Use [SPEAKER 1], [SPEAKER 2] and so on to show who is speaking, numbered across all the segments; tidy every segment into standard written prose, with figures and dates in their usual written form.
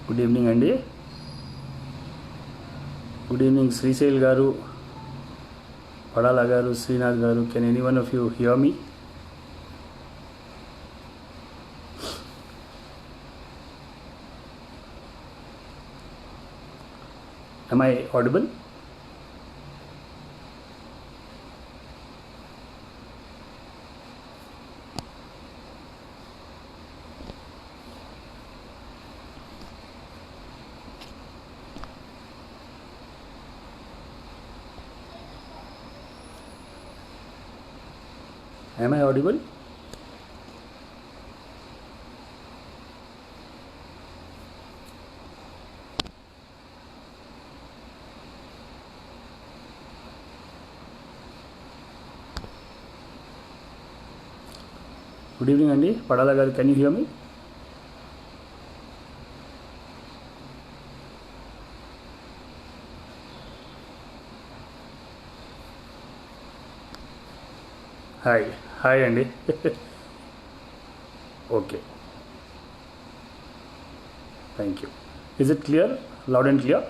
[SPEAKER 1] Good evening అండి. Good evening Srishail గారు, పడాల గారు, శ్రీనాథ్ గారు. Can any one of you hear me? Am I audible? Am I audible? Good evening అండి, పడాల గారు. Can you hear me? Hi hi అండి. Okay, thank you. Is it clear, loud and clear?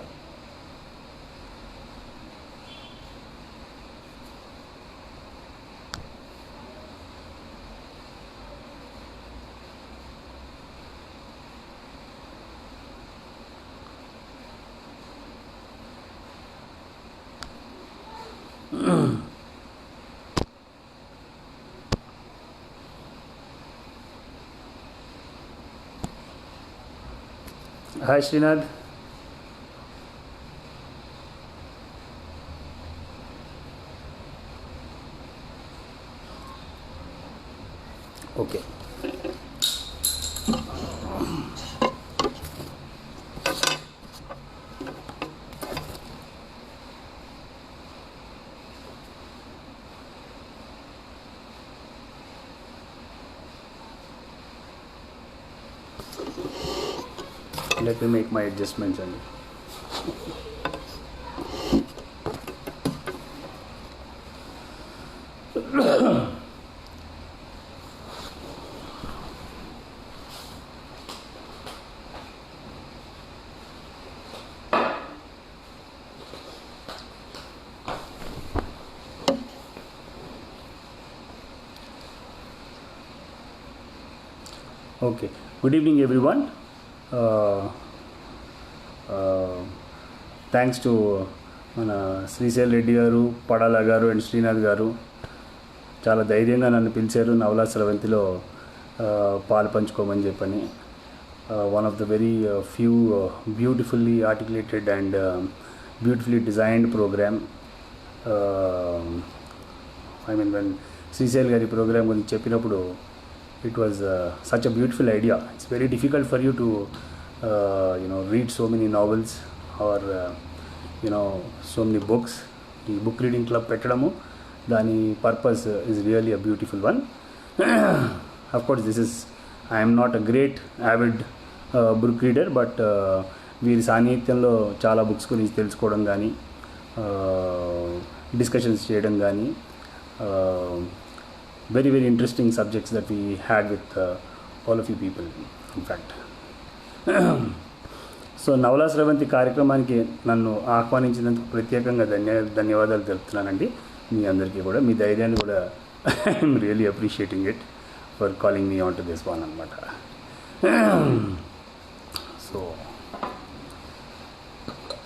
[SPEAKER 1] Hi Srinath. Okay, let me make my adjustments అండి. Okay, good evening everyone. Thanks to మన శ్రీశైల్ రెడ్డి గారు, పడాల గారు and Srinath గారు. చాలా ధైర్యంగా నన్ను పిలిచారు నవలా స్రవంతిలో పాలు పంచుకోమని చెప్పని. One of the very few beautifully articulated and beautifully designed program. I mean when Srishail గారి ప్రోగ్రామ్ గురించి చెప్పినప్పుడు it was such a beautiful idea. It's very difficult for you to read so many novels or so many books. The book reading club pettadamu, dani purpose is really a beautiful one. Of course, I am not a great avid book reader, but వీరి సాన్నిధ్యంలో చాలా books గురించి తెలుసుకోవడం కానీ, discussions చేయడం కానీ, very very interesting subjects that we had with all of you people, in fact. So నవలా స్రవంతి కార్యక్రమానికి నన్ను ఆహ్వానించినందుకు ప్రత్యేకంగా ధన్యవాదాలు తెలుపుతున్నానండి. మీ అందరికీ కూడా మీ ధైర్యాన్ని కూడా I'm really appreciating it for calling me on to this one అనమాట. So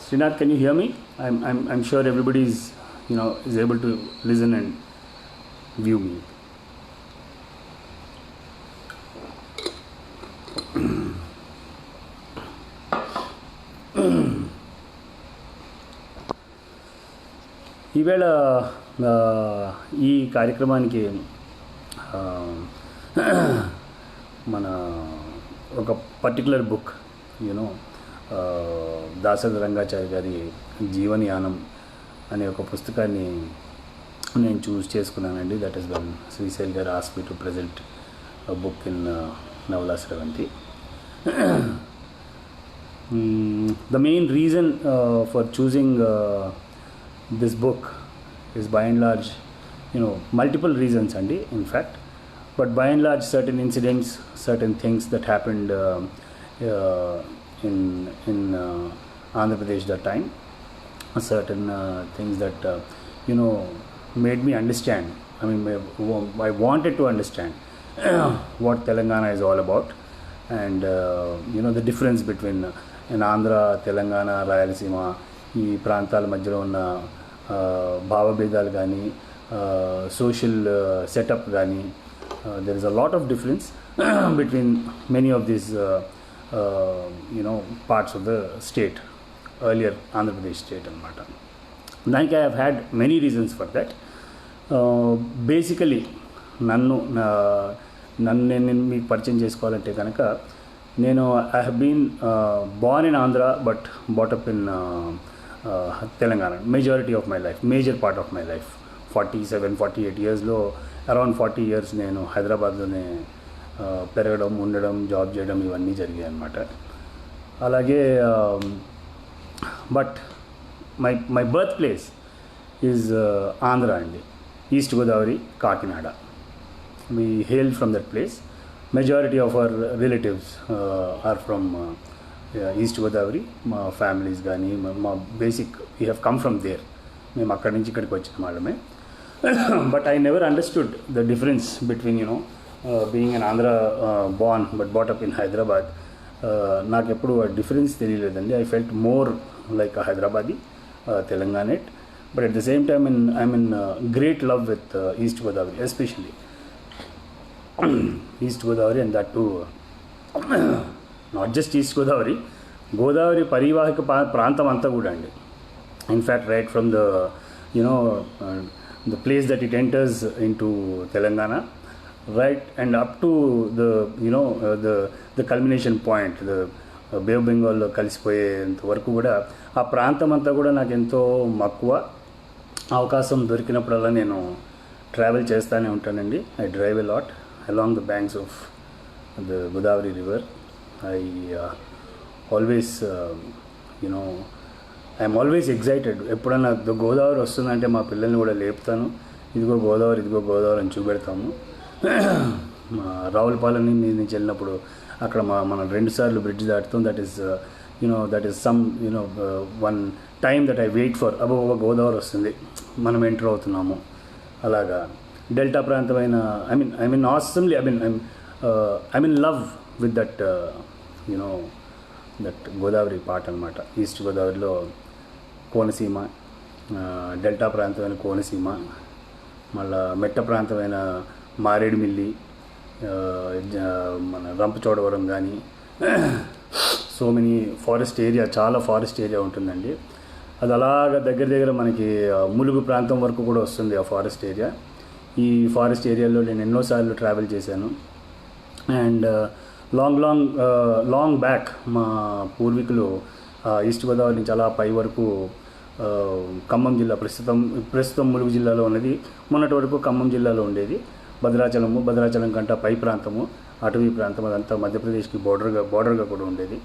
[SPEAKER 1] Srinath, can you hear me? I'm sure everybody is able to listen and view me. ఈవేళ ఈ కార్యక్రమానికి మన ఒక పర్టికులర్ బుక్ దాశరథి రంగాచారి గారి జీవనయానం అనే ఒక పుస్తకాన్ని నేను చూస్ చేసుకున్నానండి. దట్ ఈస్ వన్ శ్రీశైల్ గారు ask me to present book in నవలా స్రవంతి. The main reason for choosing this book is by and large, multiple reasons, Andy, in fact. But by and large, certain incidents, certain things that happened in Andhra Pradesh that time. Certain things that made me understand. I mean, I wanted to understand what Telangana is all about, and the difference between in Andhra, Telangana, Rayalaseema, ఈ ప్రాంతాల మధ్యలో ఉన్న భావభేదాలు కానీ social setup కానీ there is a lot of difference between many of these parts of the state, earlier Andhra Pradesh state అనమాట. దానికి I have had many reasons for that. Basically నన్ను నేను మీకు పరిచయం చేసుకోవాలంటే కనుక నేను I have been born in Andhra but brought up in Telangana majority of my life, major part of my life. 47-48 ఇయర్స్లో అరౌండ్ 40 ఇయర్స్ నేను హైదరాబాద్లోనే పెరగడం, ఉండడం, జాబ్ చేయడం ఇవన్నీ జరిగాయి అన్నమాట. అలాగే but my birth place is Andhra అండి, East Godavari, Kakinada. We hail from that place. Majority of our relatives are from East Godavari. మా ఫ్యామిలీస్ కానీ మా basic we have come from there. మేము అక్కడి నుంచి ఇక్కడికి వచ్చిన వాళ్ళమే. But I never understood the difference between being an Andhra born but brought up in Hyderabad. నాకు ఎప్పుడు ఆ డిఫరెన్స్ తెలియలేదండి. I felt more like a Hyderabadi, Telanganite. But at the same time, I'm in great love with East Godavari, especially East Godavari, and that too not just East Godavari, Godavari పరివాహక ప్రాంతం అంతా కూడా అండి. In fact, right from the the place that it enters into Telangana, right, and up to the the culmination point, the bay of బెంగాల్లో కలిసిపోయేంత వరకు కూడా ఆ ప్రాంతం అంతా కూడా నాకు ఎంతో మక్కువ. అవకాశం దొరికినప్పుడల్లా నేను ట్రావెల్ చేస్తూనే ఉంటానండి. I drive a lot along the banks of the Godavari river. I always I'm always excited. ఎప్పుడన్నా గోదావరి వస్తుందంటే మా పిల్లల్ని కూడా లేపుతాను, ఇదిగో గోదావరి, ఇదిగో గోదావరి అని చూపెడతాము. రావులపాలెం నుంచి వెళ్ళినప్పుడు అక్కడ మనం 2 సార్లు బ్రిడ్జ్ దాటుతాం. That is some one time that I wait for. Godavari వస్తుంది, మనం ఎంటర్ అవుతున్నాము. అలాగా డెల్టా ప్రాంతమైన I mean awesomely I mean love with that that Godavari part అనమాట. ఈస్ట్ గోదావరిలో కోనసీమ, డెల్టా ప్రాంతమైన కోనసీమ, మళ్ళా మెట్ట ప్రాంతమైన మారేడుమిల్లి, మన రంపచోడవరం కానీ, సో మెనీ ఫారెస్ట్ ఏరియా, చాలా ఫారెస్ట్ ఏరియా ఉంటుందండి. అది అలాగా దగ్గర మనకి ములుగు ప్రాంతం వరకు కూడా వస్తుంది ఆ ఫారెస్ట్ ఏరియా. ఈ ఫారెస్ట్ ఏరియాలో నేను ఎన్నోసార్లు ట్రావెల్ చేశాను. అండ్ లాంగ్ బ్యాక్ మా పూర్వీకులు ఈస్ట్ గోదావరి నుంచి అలా పై వరకు ఖమ్మం జిల్లా, ప్రస్తుతం ములుగు జిల్లాలో ఉన్నది, మొన్నటి వరకు ఖమ్మం జిల్లాలో ఉండేది. భద్రాచలం కంట పై ప్రాంతము, అటవీ ప్రాంతం, అదంతా మధ్యప్రదేశ్కి బార్డర్గా కూడా ఉండేది.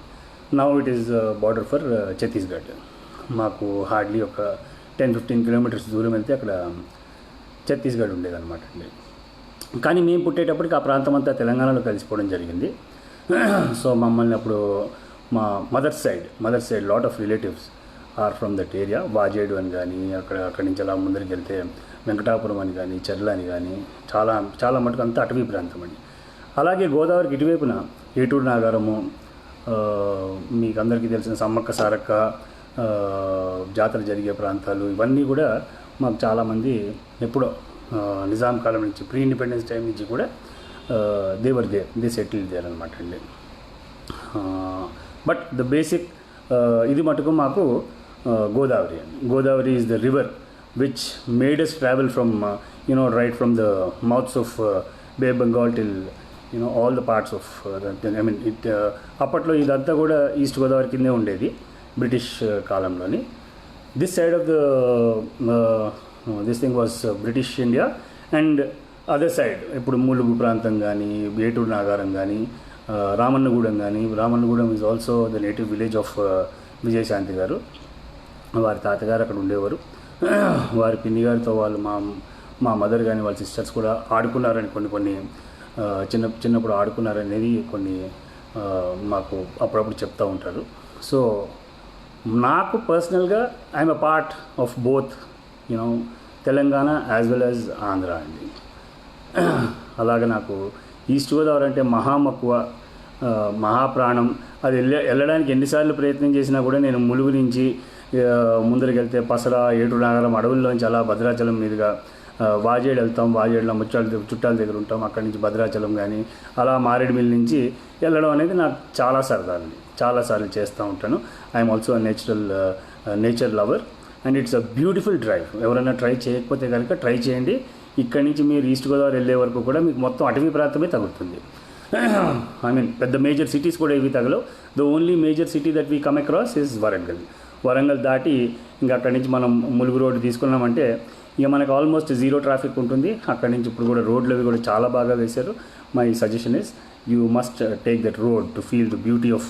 [SPEAKER 1] Now it is border for Chhattisgarh. మాకు హార్డ్లీ ఒక 10-15 కిలోమీటర్స్ దూరం వెళ్తే అక్కడ ఛత్తీస్గఢ్ ఉండేదన్నమాట అండి. కానీ మేము పుట్టేటప్పటికి ఆ ప్రాంతం అంతా తెలంగాణలో కలిసిపోవడం జరిగింది. సో మమ్మల్ని అప్పుడు మా mother side lot of relatives are from that area. Vajedu అని కానీ, అక్కడి నుంచి అలా ముందరికి వెళ్తే వెంకటాపురం అని కానీ, చెర్ల అని కానీ, చాలా మటుకు అంతా అటవీ ప్రాంతం అండి. అలాగే గోదావరికి ఇటువైపున ఏటూరు నాగారము, మీకు అందరికీ తెలిసిన సమ్మక్క సారక్క జాతర జరిగే ప్రాంతాలు, ఇవన్నీ కూడా మాకు చాలామంది ఎప్పుడో నిజాం కాలం నుంచి, ప్రీ ఇండిపెండెన్స్ టైం నుంచి కూడా దే సెటిల్ దేర్ అనమాట అండి. బట్ ద బేసిక్ ఇది మటుకు మాకు Godavari is the river which made us travel from right from the mouths of Bay of Bengal till all the parts of అప్పట్లో ఇదంతా కూడా ఈస్ట్ గోదావరి కిందే ఉండేది బ్రిటిష్ కాలంలోని. This side of the this thing was British India, and other side ఇప్పుడు ములుగు ప్రాంతం కానీ, ఏటూరు నాగారం కానీ, Ramannagudem is also the native village of Vijayashanti గారు. వారి తాతగారు అక్కడ ఉండేవారు. వారి పిన్ని గారితో వాళ్ళు మా మదర్ కానీ వాళ్ళ సిస్టర్స్ కూడా ఆడుకున్నారని, కొన్ని చిన్నప్పుడు ఆడుకున్నారనేది కొన్ని మాకు అప్పుడప్పుడు చెప్తూ ఉంటారు. సో నాకు పర్సనల్గా I'm a part of both you know Telangana as well as Andhra అండి. అలాగే నాకు ఈస్ట్ గోదావరి అంటే మహామక్కువ, మహాప్రాణం. అది వెళ్ళడానికి ఎన్నిసార్లు ప్రయత్నం చేసినా కూడా నేను ములుగు నుంచి ముందరికి పసరా, ఏటూరు నాగరం అడవుల్లోంచి అలా భద్రాచలం మీదుగా వాజేడు వెళ్తాం. వాజేడులో చుట్టాల దగ్గర ఉంటాం. అక్కడి నుంచి భద్రాచలం కానీ అలా మారేడుమిల్లి నుంచి వెళ్ళడం అనేది నాకు చాలా సరదా అండి. చాలాసార్లు చేస్తూ ఉంటాను. I'm also nature lover and it's a beautiful drive. ఎవరైనా ట్రై చేయకపోతే కనుక ట్రై చేయండి. ఇక్కడి నుంచి మీరు ఈస్ట్ గోదావరి వెళ్ళే వరకు కూడా మీకు మొత్తం అటవీ ప్రాంతమే తగులుతుంది. ఐ మీన్ పెద్ద మేజర్ సిటీస్ కూడా ఏవి తగలవు. The only major city that we come across is Warangal. Warangal దాటి ఇంకా అక్కడి నుంచి మనం ములుగు రోడ్డు తీసుకున్నామంటే ఇక మనకు ఆల్మోస్ట్ జీరో ట్రాఫిక్ ఉంటుంది. అక్కడి నుంచి ఇప్పుడు కూడా రోడ్లు అవి కూడా చాలా బాగా వేశారు. My suggestion is you must take that road to feel the beauty of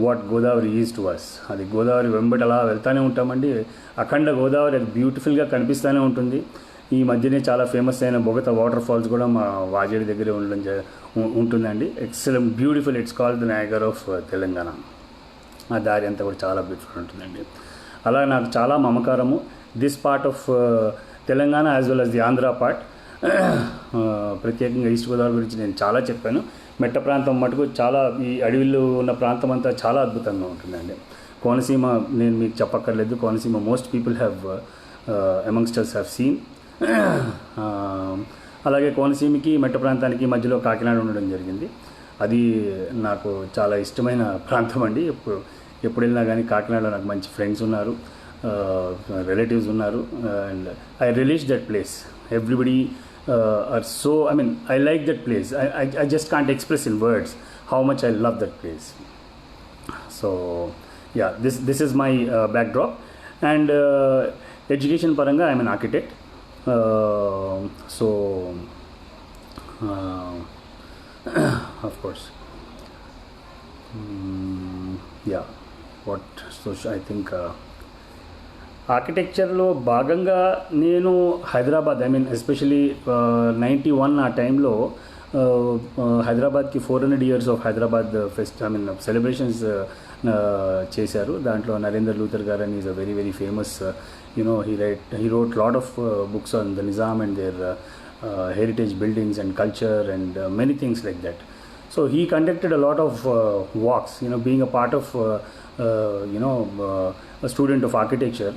[SPEAKER 1] what Godavari is to us. అది గోదావరి వెంబడి అలా వెళ్తూనే ఉంటామండి. అఖండ గోదావరి అది బ్యూటిఫుల్గా కనిపిస్తూనే ఉంటుంది. ఈ మధ్యనే చాలా ఫేమస్ అయిన బొగత వాటర్ ఫాల్స్ కూడా మా వాజేడి దగ్గరే ఉంటుందండి. Excellent beautiful. It's called the Niagara of Telangana. ఆ దారి అంతా కూడా చాలా బ్యూటిఫుల్ ఉంటుందండి. అలా నాకు చాలా మమకారము this part of Telangana as well as the Andhra part. ప్రత్యేకంగా ఈస్ట్ గోదావరి గురించి నేను చాలా చెప్పాను. మెట్ట ప్రాంతం మటుకు చాలా ఈ అడవిలో ఉన్న ప్రాంతం అంతా చాలా అద్భుతంగా ఉంటుందండి. కోనసీమ నేను మీకు చెప్పక్కర్లేదు. Konaseema most people have amongst us have seen. అలాగే కోనసీమకి మెట్ట ప్రాంతానికి మధ్యలో కాకినాడ ఉండడం జరిగింది. అది నాకు చాలా ఇష్టమైన ప్రాంతం అండి. ఎప్పుడు వెళ్ళినా కానీ కాకినాడలో నాకు మంచి ఫ్రెండ్స్ ఉన్నారు, రిలేటివ్స్ ఉన్నారు. And I release that place. Everybody are so, I mean, I like that place. I just can't express in words how much I love that place. So yeah, this is my backdrop. And education paranga, I'm an architect. So of course, yeah, what so I think ఆర్కిటెక్చర్లో భాగంగా నేను Hyderabad, I mean especially 91 ఆ టైంలో హైదరాబాద్కి 400 years of Hyderabad celebrations చేశారు. దాంట్లో Narender Luther గారు అని is a very very famous, he wrote lot of books on the Nizam and their heritage buildings and culture and many things like that. So he conducted a lot of walks, being a part of a student of architecture.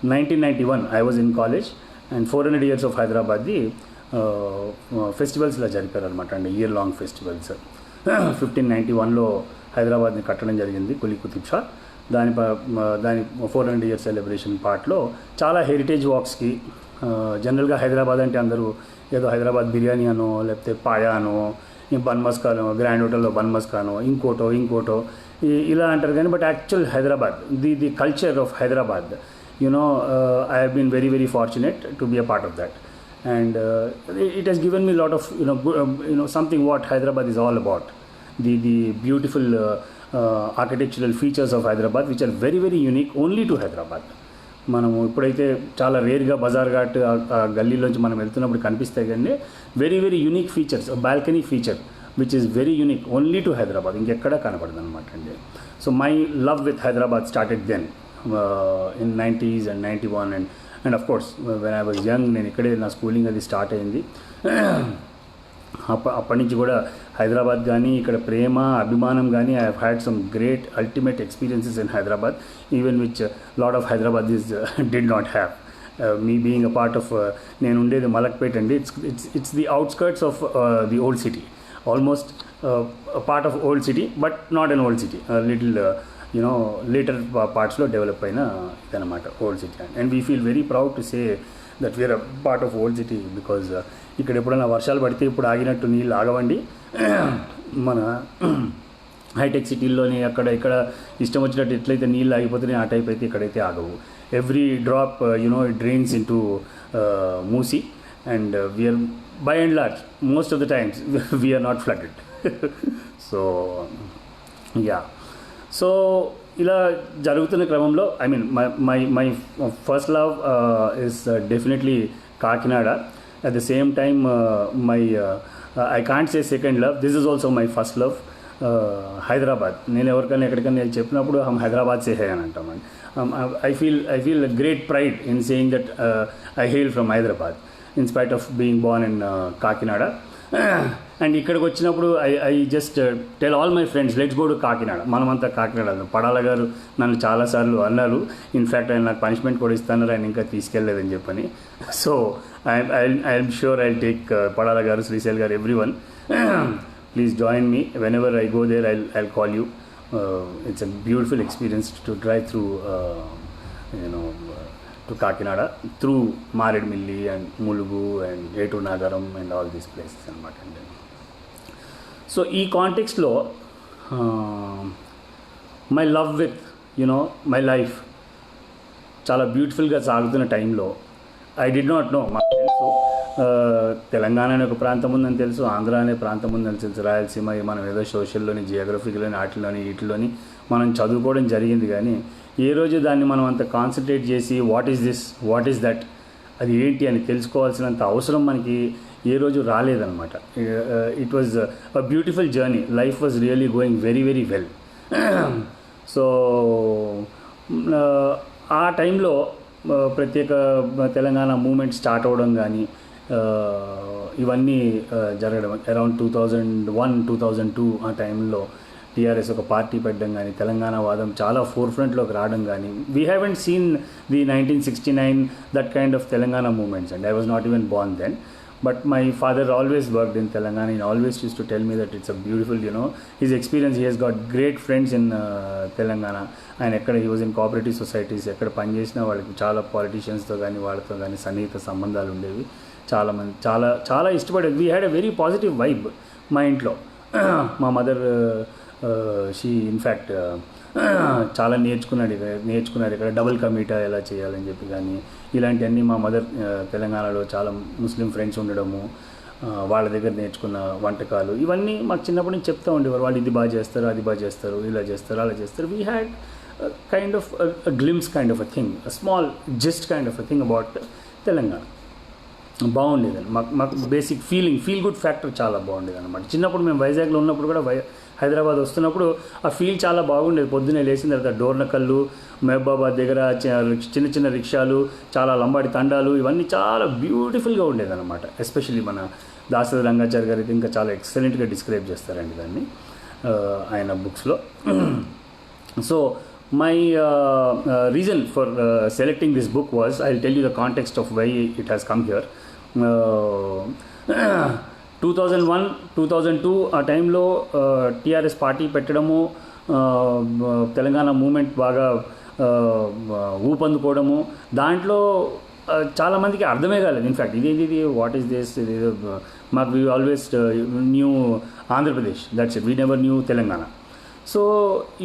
[SPEAKER 1] 1991 I was in college and 400 years of Hyderabad the ఫెస్టివల్స్లో జరిపారు అనమాట అండి, year long festivals. 1591లో హైదరాబాద్ని కట్టడం జరిగింది కులీ కుతుబ్ షా. దాని 400 years celebration పార్ట్లో చాలా heritage వాక్స్కి. జనరల్గా హైదరాబాద్ అంటే అందరూ ఏదో హైదరాబాద్ బిర్యానీ అనో లేకపోతే పాయా అనో బన్ మస్కానో, గ్రాండ్ హోటల్లో బన్ మస్కానో, ఇంకోటో ఇలా అంటారు. కానీ but actual Hyderabad, the culture of Hyderabad, I have been very very fortunate to be a part of that. And it has given me a lot of something what Hyderabad is all about. The beautiful architectural features of Hyderabad which are very very unique only to Hyderabad. మనము ఇప్పుడైతే చాలా రేర్గా బజార్ ఘాట్ గల్లీలోంచి మనం వెళ్తున్నప్పుడు కనిపిస్తాయి. కానీ very very unique features, balcony feature which is very unique only to Hyderabad, ఇంకెక్కడా కనపడదు అనమాట అండి. So my love with Hyderabad started then in 90s and 91 and of course when I was young నేను ఇక్కడే నా స్కూలింగ్ అది స్టార్ట్ అయింది. అప్పటి నుంచి కూడా హైదరాబాద్ కానీ ఇక్కడ ప్రేమ అభిమానం కానీ I have had some great ultimate experiences in Hyderabad even which lot of Hyderabad is did not have. Me being a part of, నేను ఉండేది మలక్పేట్ అండి. It's the outskirts of the old city, almost part of old city but not an old city, little later partsలో develop అయిన ఇదనమాట old city. And we feel very proud to say that we are a part of old city because ఇక్కడ ఎప్పుడైనా వర్షాలు పడితే ఇప్పుడు ఆగినట్టు నీళ్ళు ఆగవండి. మన హైటెక్ సిటీల్లోని అక్కడ ఇక్కడ ఇష్టం వచ్చినట్టు ఎట్లయితే నీళ్ళు ఆగిపోతున్నాయి ఆ టైప్ అయితే ఇక్కడైతే ఆగవు. Every drop it drains into Musi and we are by and large most of the times we are not flooded. So yeah, so ఇలా జరుగుతున్న క్రమంలో I mean my first love is definitely Kakinada. At the same time my I can't say second love, this is also my first love. Hyderabad. నేను ఎవరికైనా ఎక్కడికైనా వెళ్ళి చెప్పినప్పుడు హమ్ హైదరాబాద్ సే high అని అంటామండి. I feel great in saying that I hail from Hyderabad in spite of being born in Kakinada. And ఇక్కడికి వచ్చినప్పుడు I just tell all my friends let's go to Kakinada. మనమంతా కాకినాడ. పడాల గారు నన్ను చాలాసార్లు అన్నారు. ఇన్ఫ్యాక్ట్ ఆయన నాకు పనిష్మెంట్ కూడా ఇస్తున్నారు, ఆయన ఇంకా తీసుకెళ్ళలేదని చెప్పని. So I'm sure I take Padala garu, Srishail garu, everyone, please join me whenever I go there. I call you. It's a beautiful experience to drive through to Kakinada through Maredmilli and Mulugu and Etu Nagaram and all these places anamata. So ee context lo my love with my life చాలా బ్యూటిఫుల్గా సాగుతున్న టైంలో I did not no. మాకు తెలుసు తెలంగాణ అనే ఒక ప్రాంతం ఉందని తెలుసు, ఆంధ్ర అనే ప్రాంతం ఉందని తెలుసు, రాయలసీమ మనం ఏదో సోషల్లోని, జియోగ్రఫిక్లోని, వీటిలోని మనం చదువుకోవడం జరిగింది. కానీ ఏ రోజు దాన్ని మనం అంత కాన్సన్ట్రేట్ చేసి what is this, what is that, అది ఏంటి అని తెలుసుకోవాల్సినంత అవసరం మనకి ఏ రోజు రాలేదన్నమాట. It was a beautiful journey. Life was really going very very well. So ఆ టైంలో ప్రత్యేక తెలంగాణ మూమెంట్ స్టార్ట్ అవ్వడం కానీ ఇవన్నీ జరగడం అరౌండ్ 2001, 2002 ఆ టైంలో టీఆర్ఎస్ ఒక పార్టీ పెట్టడం కానీ, తెలంగాణ వాదం చాలా ఫోర్ ఫ్రంట్లోకి రావడం కానీ, we haven't seen the 1969 that kind of Telangana moments and I was not even born then. But my father always worked in Telangana. He always used to tell me that it's a beautiful, his experience. He has got great friends in Telangana. And he was in cooperative societies. ekkada pani chesina vallaki chaala politicians tho gaani vaalato gaani sanneeta sambandhalu undevi. Chaala mandi chaala ishtapade. We had a very positive vibe మా ఇంట్లో. మా mother she in fact చాలా నేర్చుకున్నారు ఇక్కడ double కమీటా ఎలా చేయాలని చెప్పి కానీ ఇలాంటివన్నీ మా మదర్ తెలంగాణలో చాలా ముస్లిం ఫ్రెండ్స్ ఉండడము, వాళ్ళ దగ్గర నేర్చుకున్న వంటకాలు ఇవన్నీ మాకు చిన్నప్పటి నుంచి చెప్తూ ఉండేవారు. వాళ్ళు ఇది బాగా చేస్తారు, అది బాగా చేస్తారు, ఇలా చేస్తారు, అలా చేస్తారు. We had kind of glimpse kind of a thing, small just kind of a thing about Telangana. బాగుండేదండి మాకు బేసిక్ ఫీల్ గుడ్ ఫ్యాక్టర్ చాలా బాగుండేది అనమాట. చిన్నప్పుడు మేము వైజాగ్లో ఉన్నప్పుడు కూడా హైదరాబాద్ వస్తున్నప్పుడు ఆ ఫీల్ చాలా బాగుండేది. పొద్దున్నే లేచిన తర్వాత డోర్నకల్లు, మహబూబాబాద్ దగ్గర చిన్న చిన్న రిక్షాలు, చాలా లంబాడి తండాలు, ఇవన్నీ చాలా బ్యూటిఫుల్గా ఉండేది అనమాట. ఎస్పెషల్లీ మన దాసరి రంగాచారి గారు అయితే ఇంకా చాలా ఎక్సలెంట్గా డిస్క్రైబ్ చేస్తారండి దాన్ని ఆయన బుక్స్లో. So my reason for selecting this book was, I'll tell you the context of why it has come here. 2001, 2002 ఆ టైంలో టీఆర్ఎస్ పార్టీ పెట్టడము, తెలంగాణ మూమెంట్ బాగా ఊపందుకోవడము, దాంట్లో చాలామందికి అర్థమే కాలేదు. ఇన్ఫ్యాక్ట్ ఇది వాట్ ఈస్ దిస్, ఇది మాకు we always new Andhra Pradesh, that's it, we never knew Telangana. So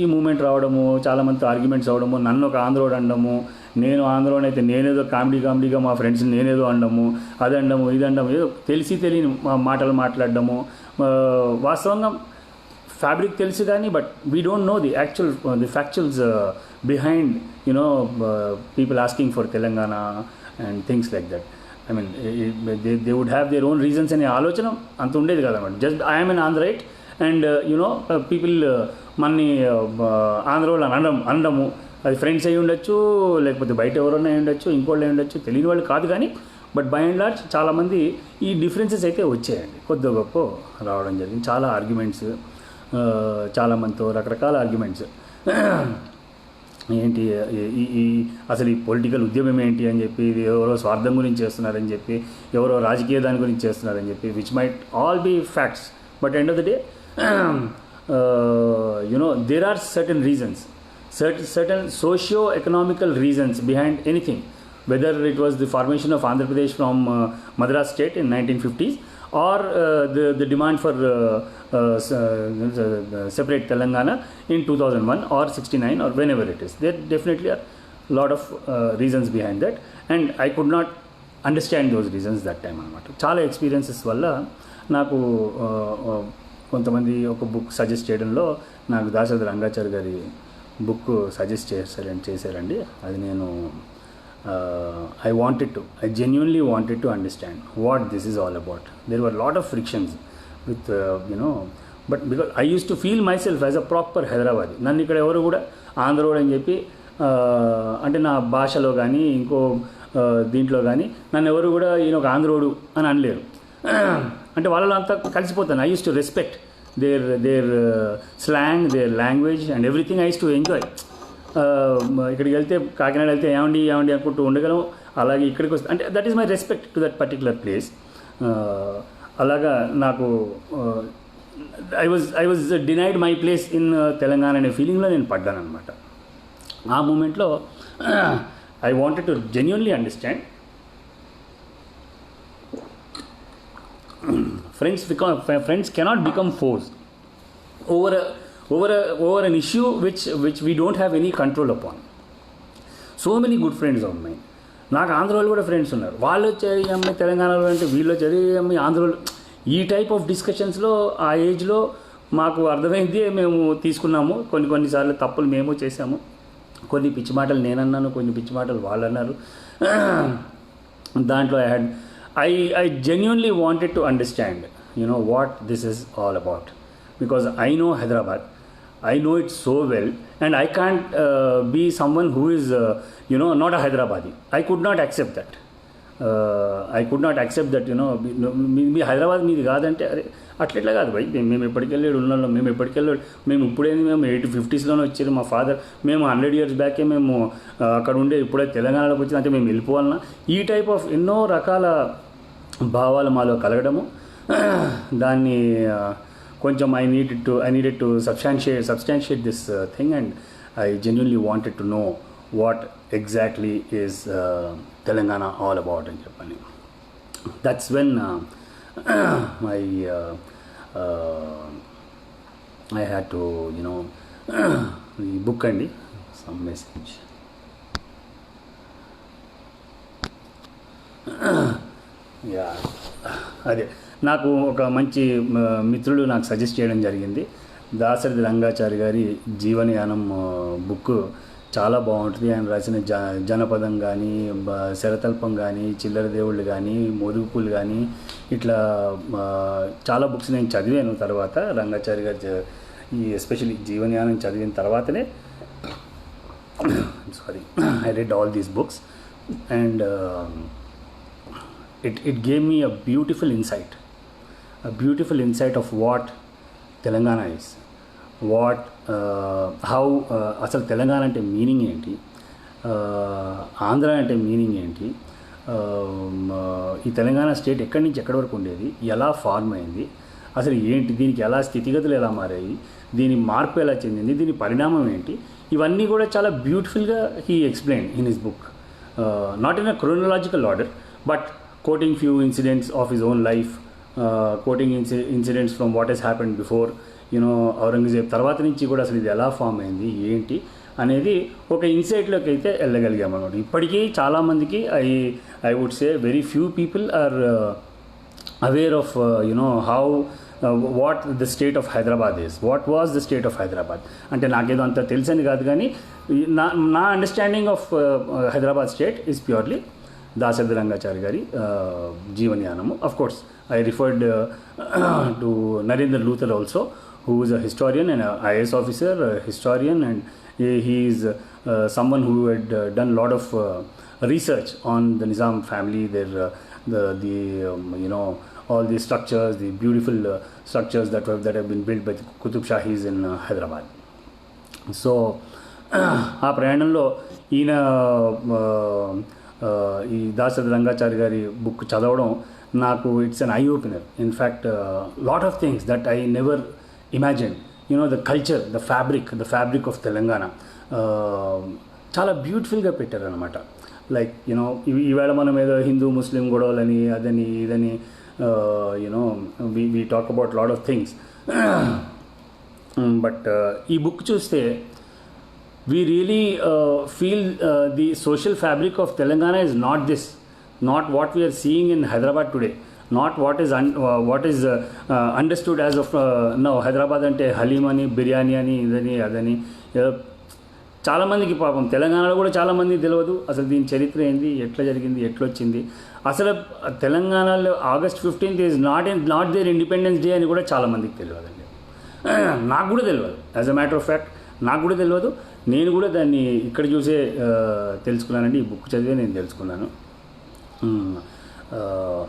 [SPEAKER 1] ఈ మూమెంట్ రావడము, చాలామంది ఆర్గ్యుమెంట్స్ అవ్వడము, నన్ను ఒక ఆంధ్రోడు అనడము, నేను ఆంధ్రోనైతే నేనేదో కామెడీగా మా ఫ్రెండ్స్ని నేనేదో అనడము, అది అనడము, ఇది అనడము, ఏదో తెలియని మాటలు మాట్లాడడము. వాస్తవంగా ఫ్యాబ్రిక్ తెలుసు కానీ but we don't know the factuals behind people asking for Telangana and things like that. I mean they would have their own reasons అనే ఆలోచన అంత ఉండేది కదన్నమాట. Just I'm an Andhraite and people మనని ఆంధ్రలో అనడము, అది ఫ్రెండ్స్ అయి ఉండొచ్చు, లేకపోతే బయట ఎవరైనా అయి ఉండొచ్చు, ఇంకోళ్ళు అయి ఉండొచ్చు, తెలియని వాళ్ళు కాదు కానీ బట్ బై అండ్ లార్జ్ చాలామంది ఈ డిఫరెన్సెస్ అయితే వచ్చాయండి, కొద్ది గొప్ప రావడం జరిగింది. చాలా ఆర్గ్యుమెంట్స్, చాలామందితో రకరకాల ఆర్గ్యుమెంట్స్, ఏంటి ఈ అసలు ఈ పొలిటికల్ ఉద్యమం ఏంటి అని చెప్పి, ఇది ఎవరో స్వార్థం గురించి చేస్తున్నారని చెప్పి, ఎవరో రాజకీయ దాని గురించి చేస్తున్నారని చెప్పి, which might all be facts. But end of the day, there are certain reasons, certain socio-economical reasons behind anything, whether it was the formation of Andhra Pradesh from Madras state in 1950s or the demand for separate Telangana in 2001 or 69 or whenever it is. There definitely are a lot of reasons behind that, and I could not understand those reasons that time అన్నమాట. చాలా experiences వల్ల నాకు కొంతమంది ఒక book suggest చేయడంలో నాకు దాసరి రంగాచారి గారి book suggest చేశారండి. అది నేను I genuinely wanted to understand what this is all about. There were a lot of frictions with but because I use to feel my self as a proper Hyderabadi. నన్ను ఇక్కడ ఎవరు కూడా ఆంధ్రోడు అని చెప్పి అంటే నా భాషలో కానీ ఇంకో దీంట్లో కానీ నన్ను ఎవరు కూడా ఈయన ఒక ఆంధ్రోడు అని అనలేరు. అంటే వాళ్ళలో అంతా కలిసిపోతాను. I use to respect their slang, their language and everything. I use to enjoy. ఇక్కడికి వెళ్తే కాకినాడ వెళ్తే ఏమండి అనుకుంటూ ఉండగలం. అలాగే ఇక్కడికి వస్తే అంటే that is my respect to that particular place. అలాగా నాకు I was denied my place in Telangana అనే ఫీలింగ్లో నేను పడ్డాను అనమాట. ఆ మూమెంట్లో I wanted to genuinely understand friends cannot become foes over an issue which we don't have any control upon. So many good friends of mine. నాకు ఆంధ్రాలో కూడా ఫ్రెండ్స్ ఉన్నారు. వాళ్ళు వచ్చారు ఈ అమ్మాయి తెలంగాణలో అంటే వీళ్ళు వచ్చారు ఈ అమ్మాయి ఆంధ్రాలో. ఈ టైప్ ఆఫ్ డిస్కషన్స్లో ఆ ఏజ్లో మాకు అర్థమైంది, మేము తీసుకున్నాము. కొన్నిసార్లు తప్పులు మేము చేసాము. కొన్ని పిచ్చి మాటలు నేనన్నాను, కొన్ని పిచ్చి మాటలు వాళ్ళు అన్నారు. దాంట్లో I genuinely wanted to understand, what this is all about. Because I know Hyderabad. I know it so well. And I can't be someone who is, not a Hyderabadi. I could not accept that. మీ హైదరాబాద్ మీది కాదంటే అరే అట్లా కాదు భయ్. మేము ఎప్పటికెళ్ళాడు ఉన్నాం, మేము ఇప్పుడేంది, మేము 50s వచ్చారు మా ఫాదర్. మేము 100 years బ్యాకే మేము అక్కడ ఉండే ఇప్పుడే తెలంగాణలోకి వచ్చింది అంటే మేము వెళ్ళిపోవాలన్నా. ఈ టైప్ ఆఫ్ ఎన్నో రకాల భావాలు మాలో కలగడము, దాన్ని కొంచెం I needed to substantiate this thing. And I genuinely wanted to know what exactly is Telangana all about అని చెప్పని. That's when I had to ఈ బుక్ అండి, సమ్ మెసేజ్. అదే నాకు ఒక మంచి మిత్రుడు నాకు సజెస్ట్ చేయడం జరిగింది. దాశరథి రంగాచారి గారి జీవనయానం బుక్ చాలా బాగుంటుంది. ఆయన రాసిన జనపదం కానీ, శరతల్పం కానీ, చిల్లర దేవుళ్ళు కానీ, మోదుగుపూలు కానీ, ఇట్లా చాలా బుక్స్ నేను చదివాను. తర్వాత రంగాచారి గారి ఈ ఎస్పెషల్లీ జీవనయానం చదివిన తర్వాతనే I read all these books and it gave me a beautiful insight of what Telangana is, how అసలు తెలంగాణ అంటే మీనింగ్ ఏంటి, ఆంధ్ర అంటే మీనింగ్ ఏంటి, ఈ తెలంగాణ స్టేట్ ఎక్కడి నుంచి ఎక్కడి వరకు ఉండేది, ఎలా ఫార్మ్ అయింది, అసలు ఏంటి, దీనికి ఎలా స్థితిగతులు ఎలా మారాయి, దీని మార్పు ఎలా చెందింది, దీని పరిణామం ఏంటి, ఇవన్నీ కూడా చాలా బ్యూటిఫుల్గా he explain in his book. Not in a chronological order but quoting few incidents of his own life, quoting incidents from what has happened before, Aurangzeb తర్వాత నుంచి కూడా అసలు ఇది ఎలా ఫామ్ అయింది ఏంటి అనేది ఒక ఇన్సైట్లోకి అయితే వెళ్ళగలిగామన్నమాట. ఇప్పటికీ చాలామందికి I would say very few people are aware of how what the state of Hyderabad is, what was the state of Hyderabad. అంటే నాకేదో అంత తెలుసని కాదు, కానీ నా understanding of Hyderabad state is purely Dasarathi Rangachari గారి జీవనయానము. Of course, I referred to Narendra Luthar also, who is a historian and an IAS officer, a historian, and he is someone who had done a lot of research on the Nizam family, all the structures, the beautiful structures that have been built by the Qutub Shahis in Hyderabad. So, ఆ ప్రయాణంలో ఈయన ఈ దాశరథి రంగాచారి గారి book చదవడం నాకు it's an eye opener. In fact lot of things that I never imagine, the culture, the fabric of Telangana చాలా బ్యూటిఫుల్గా పెట్టారనమాట. లైక్ ఈవేళ మనం ఏదో హిందూ ముస్లిం గొడవలని అదని ఇదని we talk about a lot of things, but ఈ బుక్ చూస్తే we really feel the social fabric of Telangana is not what we are seeing in Hyderabad today, not what is understood as of now. Hyderabad ante halim ani, biryani ani, idani adani. చాలామందికి పాపం తెలంగాణలో కూడా చాలామందికి తెలియదు అసలు దీని చరిత్ర ఏంది, ఎట్లా జరిగింది, ఎట్లా వచ్చింది. అసలు తెలంగాణలో August 15th is not their independence day అని కూడా చాలామందికి తెలియదండి. నాకు కూడా తెలియదు. As a matter of fact నాకు కూడా తెలియదు. నేను కూడా దాన్ని ఇక్కడ చూసే తెలుసుకున్నానండి. ఈ బుక్ చదివే నేను తెలుసుకున్నాను.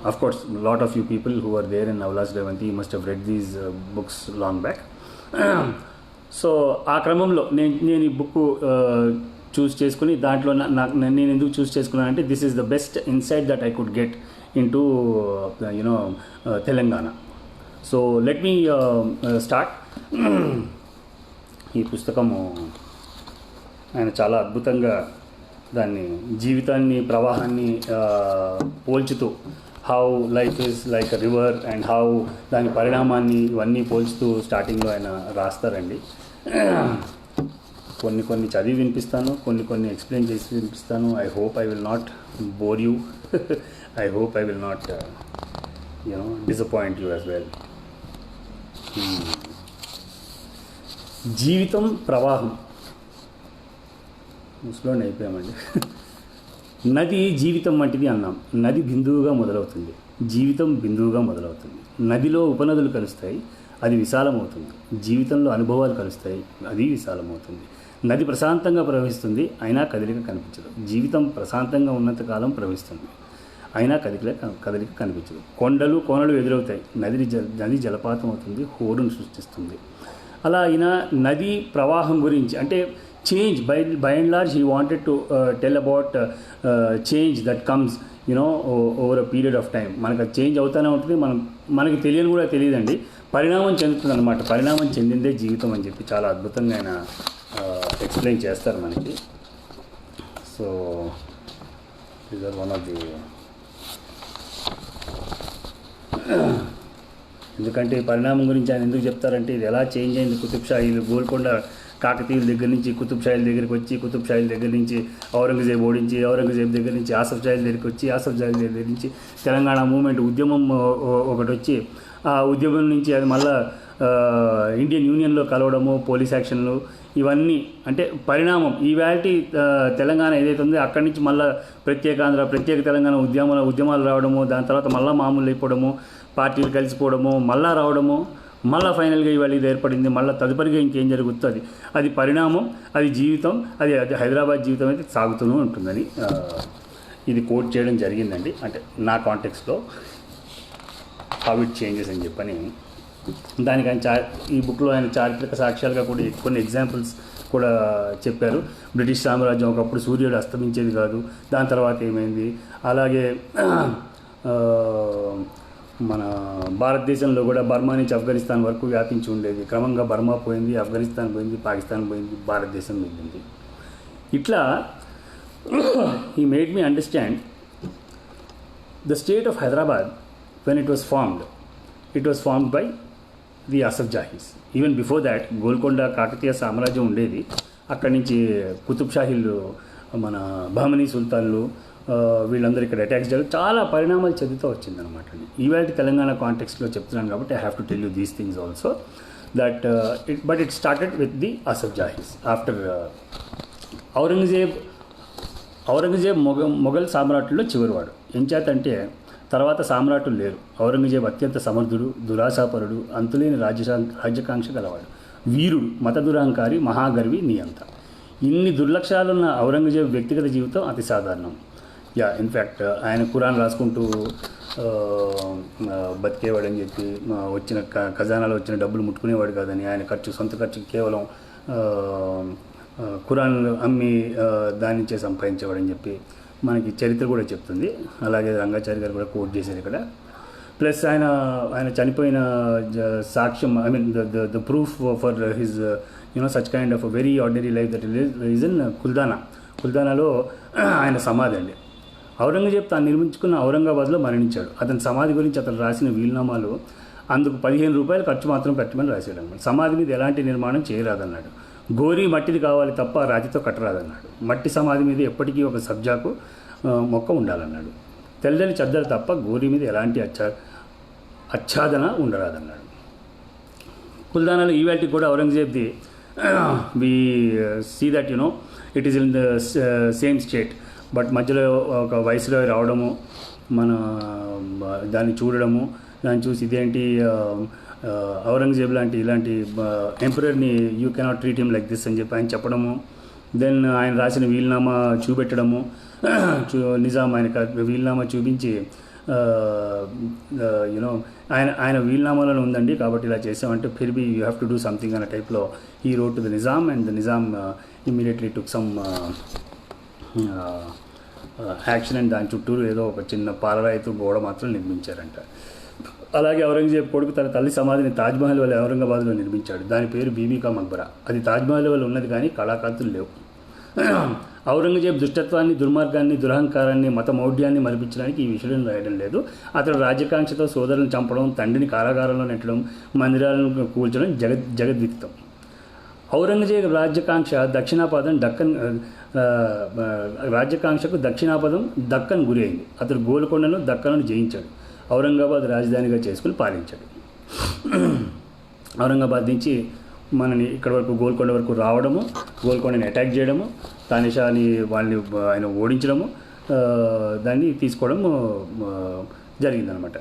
[SPEAKER 1] Of course, a lot of you people who are there in Navalas Revanthi must have read these books long back. So ఆ క్రమంలో నేను ఈ బుక్ చూస్ చేసుకుని దాంట్లో నేను ఎందుకు చూస్ చేసుకున్నానంటే this is the best insight that I could get into Telangana. So let me start. ఈ పుస్తకము ఆయన చాలా అద్భుతంగా దాన్ని జీవితాన్ని ప్రవాహాన్ని పోల్చుతూ how life is like a river and how దాని పరిణామాన్ని ఇవన్నీ పోల్చుతూ స్టార్టింగ్లో ఆయన రాస్తారండి. కొన్ని చదివి వినిపిస్తాను, కొన్ని ఎక్స్ప్లెయిన్ చేసి వినిపిస్తాను. I hope I will not bore you. I hope I will not disappoint you as well. జీవితం ప్రవాహం ముస్లోని అయిపోయామండి. నది జీవితం వంటిది అన్నాం. నది బిందువుగా మొదలవుతుంది, జీవితం బిందువుగా మొదలవుతుంది. నదిలో ఉపనదులు కలుస్తాయి, అది విశాలమవుతుంది. జీవితంలో అనుభవాలు కలుస్తాయి, అది విశాలమవుతుంది. నది ప్రశాంతంగా ప్రవహిస్తుంది, అయినా కదలిక కనిపించదు. జీవితం ప్రశాంతంగా ఉన్నంతకాలం ప్రవహిస్తుంది, అయినా కదలిక కనిపించదు. కొండలు కోనలు ఎదురవుతాయి, నది జలపాతం అవుతుంది, హోరును సృష్టిస్తుంది. అలా అయినా నది ప్రవాహం గురించి అంటే change by and large he wanted to tell about change that comes over a period of time. మనకు చేంజ్ అవుతూనే ఉంటుంది, మనకి తెలియని కూడా తెలియదండి, పరిణామం చెందుతుంది అనమాట. పరిణామం చెందిందే జీవితం అని చెప్పి చాలా అద్భుతంగా ఆయన ఎక్స్ప్లెయిన్ చేస్తారు మనకి. So these are one of the ఎందుకంటే ఈ పరిణామం గురించి ఆయన ఎందుకు చెప్తారంటే ఇది ఎలా చేంజ్ అయింది. కుతుబ్షాహీలు గోల్కొండ కాకతీయుల దగ్గర నుంచి కుతుబ్షాహీల దగ్గరికి వచ్చి, కుతుబ్షాహీల దగ్గర నుంచి ఔరంగజేబ్ ఓడించి, ఔరంగజేబ్ దగ్గర నుంచి ఆసఫ్ జాహీల దగ్గరికి వచ్చి, ఆసఫ్ జాహీల దగ్గర నుంచి తెలంగాణ మూమెంట్ ఉద్యమం ఒకటి వచ్చి, ఆ ఉద్యమం నుంచి అది మళ్ళా ఇండియన్ యూనియన్లో కలవడము, పోలీస్ యాక్షన్లు, ఇవన్నీ అంటే పరిణామం. ఈవాల్టి తెలంగాణ ఏదైతే ఉందో అక్కడి నుంచి మళ్ళీ ప్రత్యేకాంధ్ర, ప్రత్యేక తెలంగాణ ఉద్యమాలు రావడము, దాని తర్వాత మళ్ళీ మామూలు అయిపోవడము, పార్టీలు కలిసిపోవడము, మళ్ళా రావడము, మళ్ళీ ఫైనల్గా ఇవాళ ఇది ఏర్పడింది. మళ్ళీ తదుపరిగా ఇంకేం జరుగుతుంది, అది పరిణామం, అది జీవితం, అది హైదరాబాద్ జీవితం అయితే సాగుతూనే ఉంటుందని ఇది కోట్ చేయడం జరిగిందండి. అంటే నా కాంటెక్స్లో హౌ ఇట్ చేంజెస్ అని చెప్పని దానికి ఆయన ఈ బుక్లో ఆయన చారిత్రక సాక్ష్యాలుగా కూడా కొన్ని ఎగ్జాంపుల్స్ కూడా చెప్పారు. బ్రిటిష్ సామ్రాజ్యం ఒకప్పుడు సూర్యుడు అస్తమించేది కాదు, దాని తర్వాత ఏమైంది. అలాగే మన భారతదేశంలో కూడా బర్మా నుంచి ఆఫ్ఘనిస్తాన్ వరకు వ్యాపించి ఉండేది. క్రమంగా బర్మా పోయింది, ఆఫ్ఘనిస్తాన్ పోయింది, పాకిస్తాన్ పోయింది, భారతదేశం మిగిలింది. ఇట్లా he made me understand the state of Hyderabad when it was formed by the Asaf Jahis. Even before that, Golconda Kakatiya సామ్రాజ్యం ఉండేది. అక్కడి నుంచి కుతుబ్ షాహీలు, మన బహమనీ సుల్తాన్లు, వీళ్ళందరూ ఇక్కడ అటాక్స్ జరిగి చాలా పరిణామాలు చెందుతూ వచ్చిందనమాట. ఈవేళ తెలంగాణ కాంటెక్స్ట్లో చెప్తున్నాను కాబట్టి I have to tell you these things also that it started with the Asaf Jahis after Aurangzeb Mughal సామ్రాట్టుల్లో చివరివాడు. ఎంచేతంటే తర్వాత సామ్రాట్లు లేరు. ఔరంగజేబ్ అత్యంత సమర్థుడు, దురాశాపరుడు, అంతులేని రాజ్యకాంక్ష గలవాడు, వీరుడు, మత దురాంకారి, మహాగర్వి, నియంత. ఇన్ని దుర్లక్ష్యాలున్న ఔరంగజేబ్ వ్యక్తిగత జీవితం అతి సాధారణం. ఇన్ఫ్యాక్ట్ ఆయన ఖురాన్ రాసుకుంటూ బతికేవాడని చెప్పి, వచ్చిన ఖజానాలో వచ్చిన డబ్బులు ముట్టుకునేవాడు కాదని, ఆయన సొంత ఖర్చు కేవలం ఖురాన్ అమ్మి దాని నుంచే సంపాదించేవాడని చెప్పి మనకి చరిత్ర కూడా చెప్తుంది. అలాగే రంగాచారి గారు కూడా కోట్ చేశారు ఇక్కడ. ప్లస్ ఆయన చనిపోయిన సాక్ష్యం, I mean the proof for his such kind of very ordinary life that is in కుల్దానాలో ఆయన సమాధి అండి. ఔరంగజేబ్ తాను నిర్మించుకున్న ఔరంగాబాద్లో మరణించాడు. అతని సమాధి గురించి అతను రాసిన వీలునామాలు అందుకు 15 రూపాయలు ఖర్చు మాత్రం పెట్టమని రాశాడు అనమాట. సమాధి మీద ఎలాంటి నిర్మాణం చేయరాదన్నాడు. గోరీ మట్టిది కావాలి తప్ప రాతితో కట్టరాదన్నాడు. మట్టి సమాధి మీద ఎప్పటికీ ఒక సబ్జాకు మొక్క ఉండాలన్నాడు. తెల్లని చద్దరు తప్ప గోరీ మీద ఎలాంటి ఆచ్ఛాదన ఉండరాదన్నాడు. కుల్దానాలో ఈవేళకి కూడా ఔరంగజేబ్ది we see that it is in the same state. But మధ్యలో ఒక వయసులో రావడము, మన దాన్ని చూడడము, దాన్ని చూసి ఇదేంటి ఔరంగజేబ్ ఇలాంటి ఎంపరర్ని you cannot treat him like this అని చెప్పి ఆయన చెప్పడము. దెన్ ఆయన రాసిన వీలునామా చూపెట్టడము. నిజాం ఆయన వీలునామా చూపించి యూనో ఆయన వీలునామాలో ఉందండి కాబట్టి ఇలా చేసామంటే ఫిర్ బీ you have to do something అనే టైప్లో he wrote to the Nizam and the Nizam immediately took some action and దాని చుట్టూరు ఏదో ఒక చిన్న పాలరాయితో గోడ మాత్రం నిర్మించారంట. అలాగే ఔరంగజేబ్ కొడుకు తన తల్లి సమాధిని తాజ్మహల్ వల్ల ఔరంగాబాద్లో నిర్మించాడు. దాని పేరు బీబీ కా మక్బరా. అది తాజ్మహల్ వల్ల ఉన్నది కానీ కళాకాంతులు లేవు. ఔరంగజేబ్ దుష్టత్వాన్ని, దుర్మార్గాన్ని, దురహంకారాన్ని, మత మౌఢ్యాన్ని మరిపించడానికి ఈ విషయం రాయడం లేదు. అతడు రాజ్యకాంక్షతో సోదరులను చంపడం, తండ్రిని కారాగారంలో నెట్టడం, మందిరాలను కూల్చడం జగద్విదితం. ఔరంగజేబ్ రాజ్యకాంక్షకు దక్షిణాపదం దక్కన్ గురి అయింది. అతడు గోల్కొండను, దక్కన్ను జయించాడు. ఔరంగాబాద్ రాజధానిగా చేసుకుని పాలించాడు. ఔరంగాబాద్ నుంచి మనని ఇక్కడ వరకు గోల్కొండ వరకు రావడము, గోల్కొండని అటాక్ చేయడము, తానిషాని వాళ్ళని ఆయన ఓడించడము, దాన్ని తీసుకోవడము జరిగిందనమాట.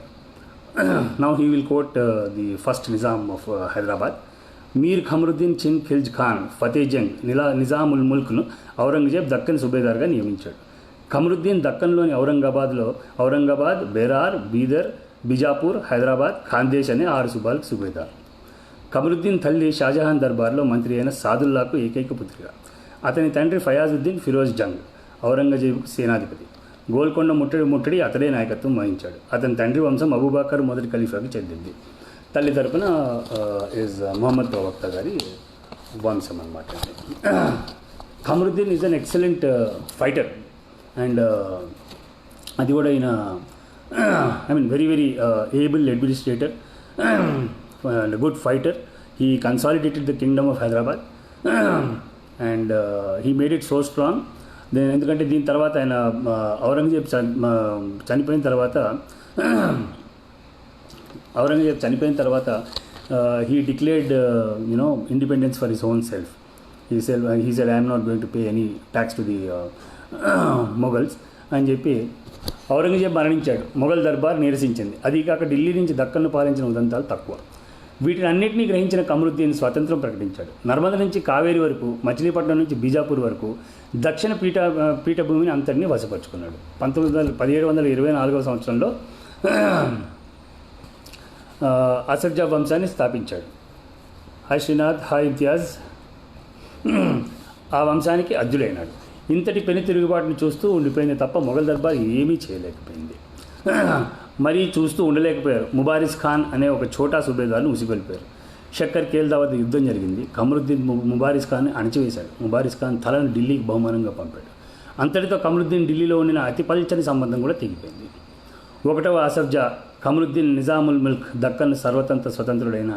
[SPEAKER 1] Now he will quote the first Nizam of Hyderabad. Mir Qamaruddin Chin Qilich Khan Fateh Jung Nizamul ముల్క్ను Aurangzeb Deccan సుబేదార్గా నియమించాడు. ఖమరుద్దీన్ దక్కన్లోని ఔరంగాబాద్, బేరార్, బీదర్, బిజాపూర్, హైదరాబాద్, ఖాందేశ్ అనే 6 సుబాలకు సుబేదార్. ఖమరుద్దీన్ తల్లి షాజహాన్ దర్బార్లో మంత్రి అయిన సాదుల్లాకు ఏకైక పుత్రిక. అతని తండ్రి ఫయాజుద్దీన్ ఫిరోజ్ జంగ్ ఔరంగజేబుకు సేనాధిపతి. గోల్కొండ ముట్టడి అతడే నాయకత్వం వహించాడు. అతని తండ్రి వంశం అబూబకర్ మొదటి ఖలీఫాకి చెందింది. తల్లి తరపున ఇస్ మొహమ్మద్ ప్రవక్త గారి వంశం అన్నమాట. Qamaruddin is an excellent fighter and అది కూడా ఈయన very very able administrator and a good fighter. He consolidated the kingdom of Hyderabad and he made it so strong. ఎందుకంటే దీని తర్వాత ఆయన ఔరంగజేబ్ చనిపోయిన తర్వాత he declared independence for his own self. He said I am not going to pay any tax to the Mughals అని చెప్పి ఔరంగజేబ్ మరణించాడు. మొఘల్ దర్బార్ నిరసించింది. అది కాక ఢిల్లీ నుంచి దక్కన్ను పాలించిన ఉదంతాలు తక్కువ. వీటిని అన్నింటినీ గ్రహించిన ఖమరుద్దీన్ స్వాతంత్రం ప్రకటించాడు. నర్మద నుంచి కావేరి వరకు, మచిలీపట్నం నుంచి బీజాపూర్ వరకు దక్షిణ పీఠభూమిని అంతటినీ వశపరుచుకున్నాడు. 1724 సంవత్సరంలో అసర్జా వంశాన్ని స్థాపించాడు. Hi Srinath, hi Imtiaz. ఆ వంశానికి అధ్యుడైనాడు. ఇంతటి పెను తిరుగుబాటును చూస్తూ ఉండిపోయింది తప్ప మొఘల్ దర్బార్ ఏమీ చేయలేకపోయింది. మరీ చూస్తూ ఉండలేకపోయారు. ముబారిస్ ఖాన్ అనే ఒక ఛోటా సుబేదార్ను ఉసిగొల్పారు. షక్కర్ కేల్దా వద్ద యుద్ధం జరిగింది. ఖమరుద్దీన్ ముబారిస్ ఖాన్ని అణచివేశాడు. ముబారిస్ ఖాన్ తలను ఢిల్లీకి బహుమానంగా పంపాడు. అంతటితో ఖమరుద్దీన్ ఢిల్లీలో ఉండిన అతి పల్చని సంబంధం కూడా తెగిపోయింది. 1వ అసఫ్జా ఖమరుద్దీన్ నిజాముల్ ముల్క్ దక్కన్ స్వతంత్రుడైన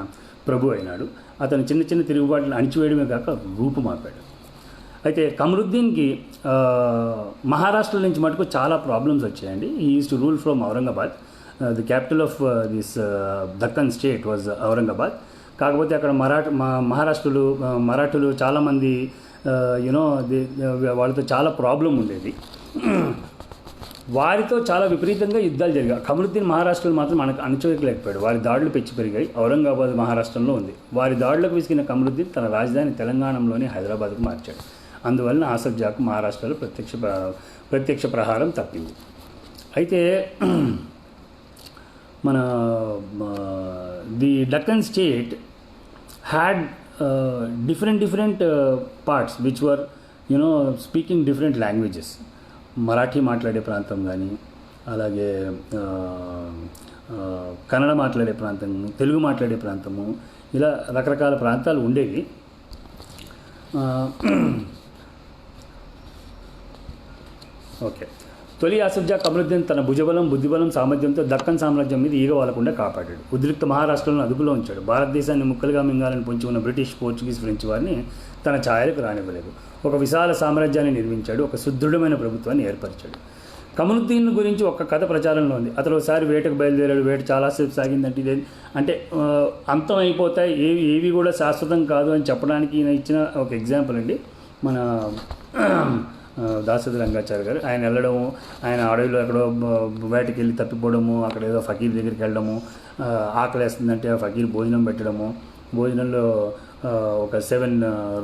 [SPEAKER 1] ప్రభు అయినాడు. అతను చిన్న చిన్న తిరుగుబాట్లను అణిచివేయడమే కాక రూపుమాపాడు. అయితే ఖమరుద్దీన్కి మహారాష్ట్ర నుంచి మటుకు చాలా ప్రాబ్లమ్స్ వచ్చాయండి. ఈ use to rule from Aurangabad. The capital of this Deccan state was Aurangabad. కాకపోతే అక్కడ మరాఠులు చాలామంది వాళ్ళతో చాలా ప్రాబ్లం ఉండేది. వారితో చాలా విపరీతంగా యుద్ధాలు జరిగాయి. ఖమరుద్దీన్ మహారాష్ట్రలో మాత్రం మనకు అణచివేయలేకపోయాడు. వారి దాడులు పెంచి పెరిగాయి. ఔరంగాబాద్ మహారాష్ట్రంలో ఉంది. వారి దాడులకు విసిగిన ఖమరుద్దీన్ తన రాజధాని తెలంగాణలోని హైదరాబాద్కు మార్చాడు. అందువలన ఆసఫ్జాకు మహారాష్ట్రలో ప్రత్యక్ష ప్రహారం తప్పింది. అయితే మన the Deccan state had different parts which were speaking different languages. Marathi మాట్లాడే ప్రాంతం కానీ, అలాగే కన్నడ మాట్లాడే ప్రాంతము, తెలుగు మాట్లాడే ప్రాంతము, ఇలా రకరకాల ప్రాంతాలు ఉండేవి. ఓకే, తొలి ఆసఫ్జా ఖమరుద్దీన్ తన భుజబలం, బుద్ధిబలం, సామర్థ్యంతో దక్కన్ సామ్రాజ్యం మీద ఈగ వాలకుండా కాపాడాడు. ఉద్రిక్త మహారాష్ట్రలను అదుపులో ఉంచాడు. భారతదేశాన్ని ముక్కలుగా మింగాలని పొంచి ఉన్న బ్రిటిష్, పోర్చుగీస్, ఫ్రెంచ్ వారిని తన ఛాయలకు రానివ్వలేదు. ఒక విశాల సామ్రాజ్యాన్ని నిర్మించాడు. ఒక సుదృఢమైన ప్రభుత్వాన్ని ఏర్పరిచాడు. ఖమరుద్దీన్ గురించి ఒక కథ ప్రచారంలో ఉంది. అతను ఒకసారి వేటకు బయలుదేరాడు. వేట చాలాసేపు సాగిందంటే ఇదే అంటే అంతం అయిపోతాయి, ఏవి కూడా శాశ్వతం కాదు అని చెప్పడానికి ఈయన ఇచ్చిన ఒక ఎగ్జాంపుల్ అండి. మన దాసరి రంగాచారి గారు. ఆయన వెళ్ళడము, ఆయన అడవిలో ఎక్కడో వేటకి వెళ్ళి తప్పిపోవడము, అక్కడ ఏదో ఫకీర్ దగ్గరికి వెళ్ళడము, ఆకలి వేస్తుందంటే ఆ ఫకీర్ భోజనం పెట్టడము, భోజనంలో ఒక 7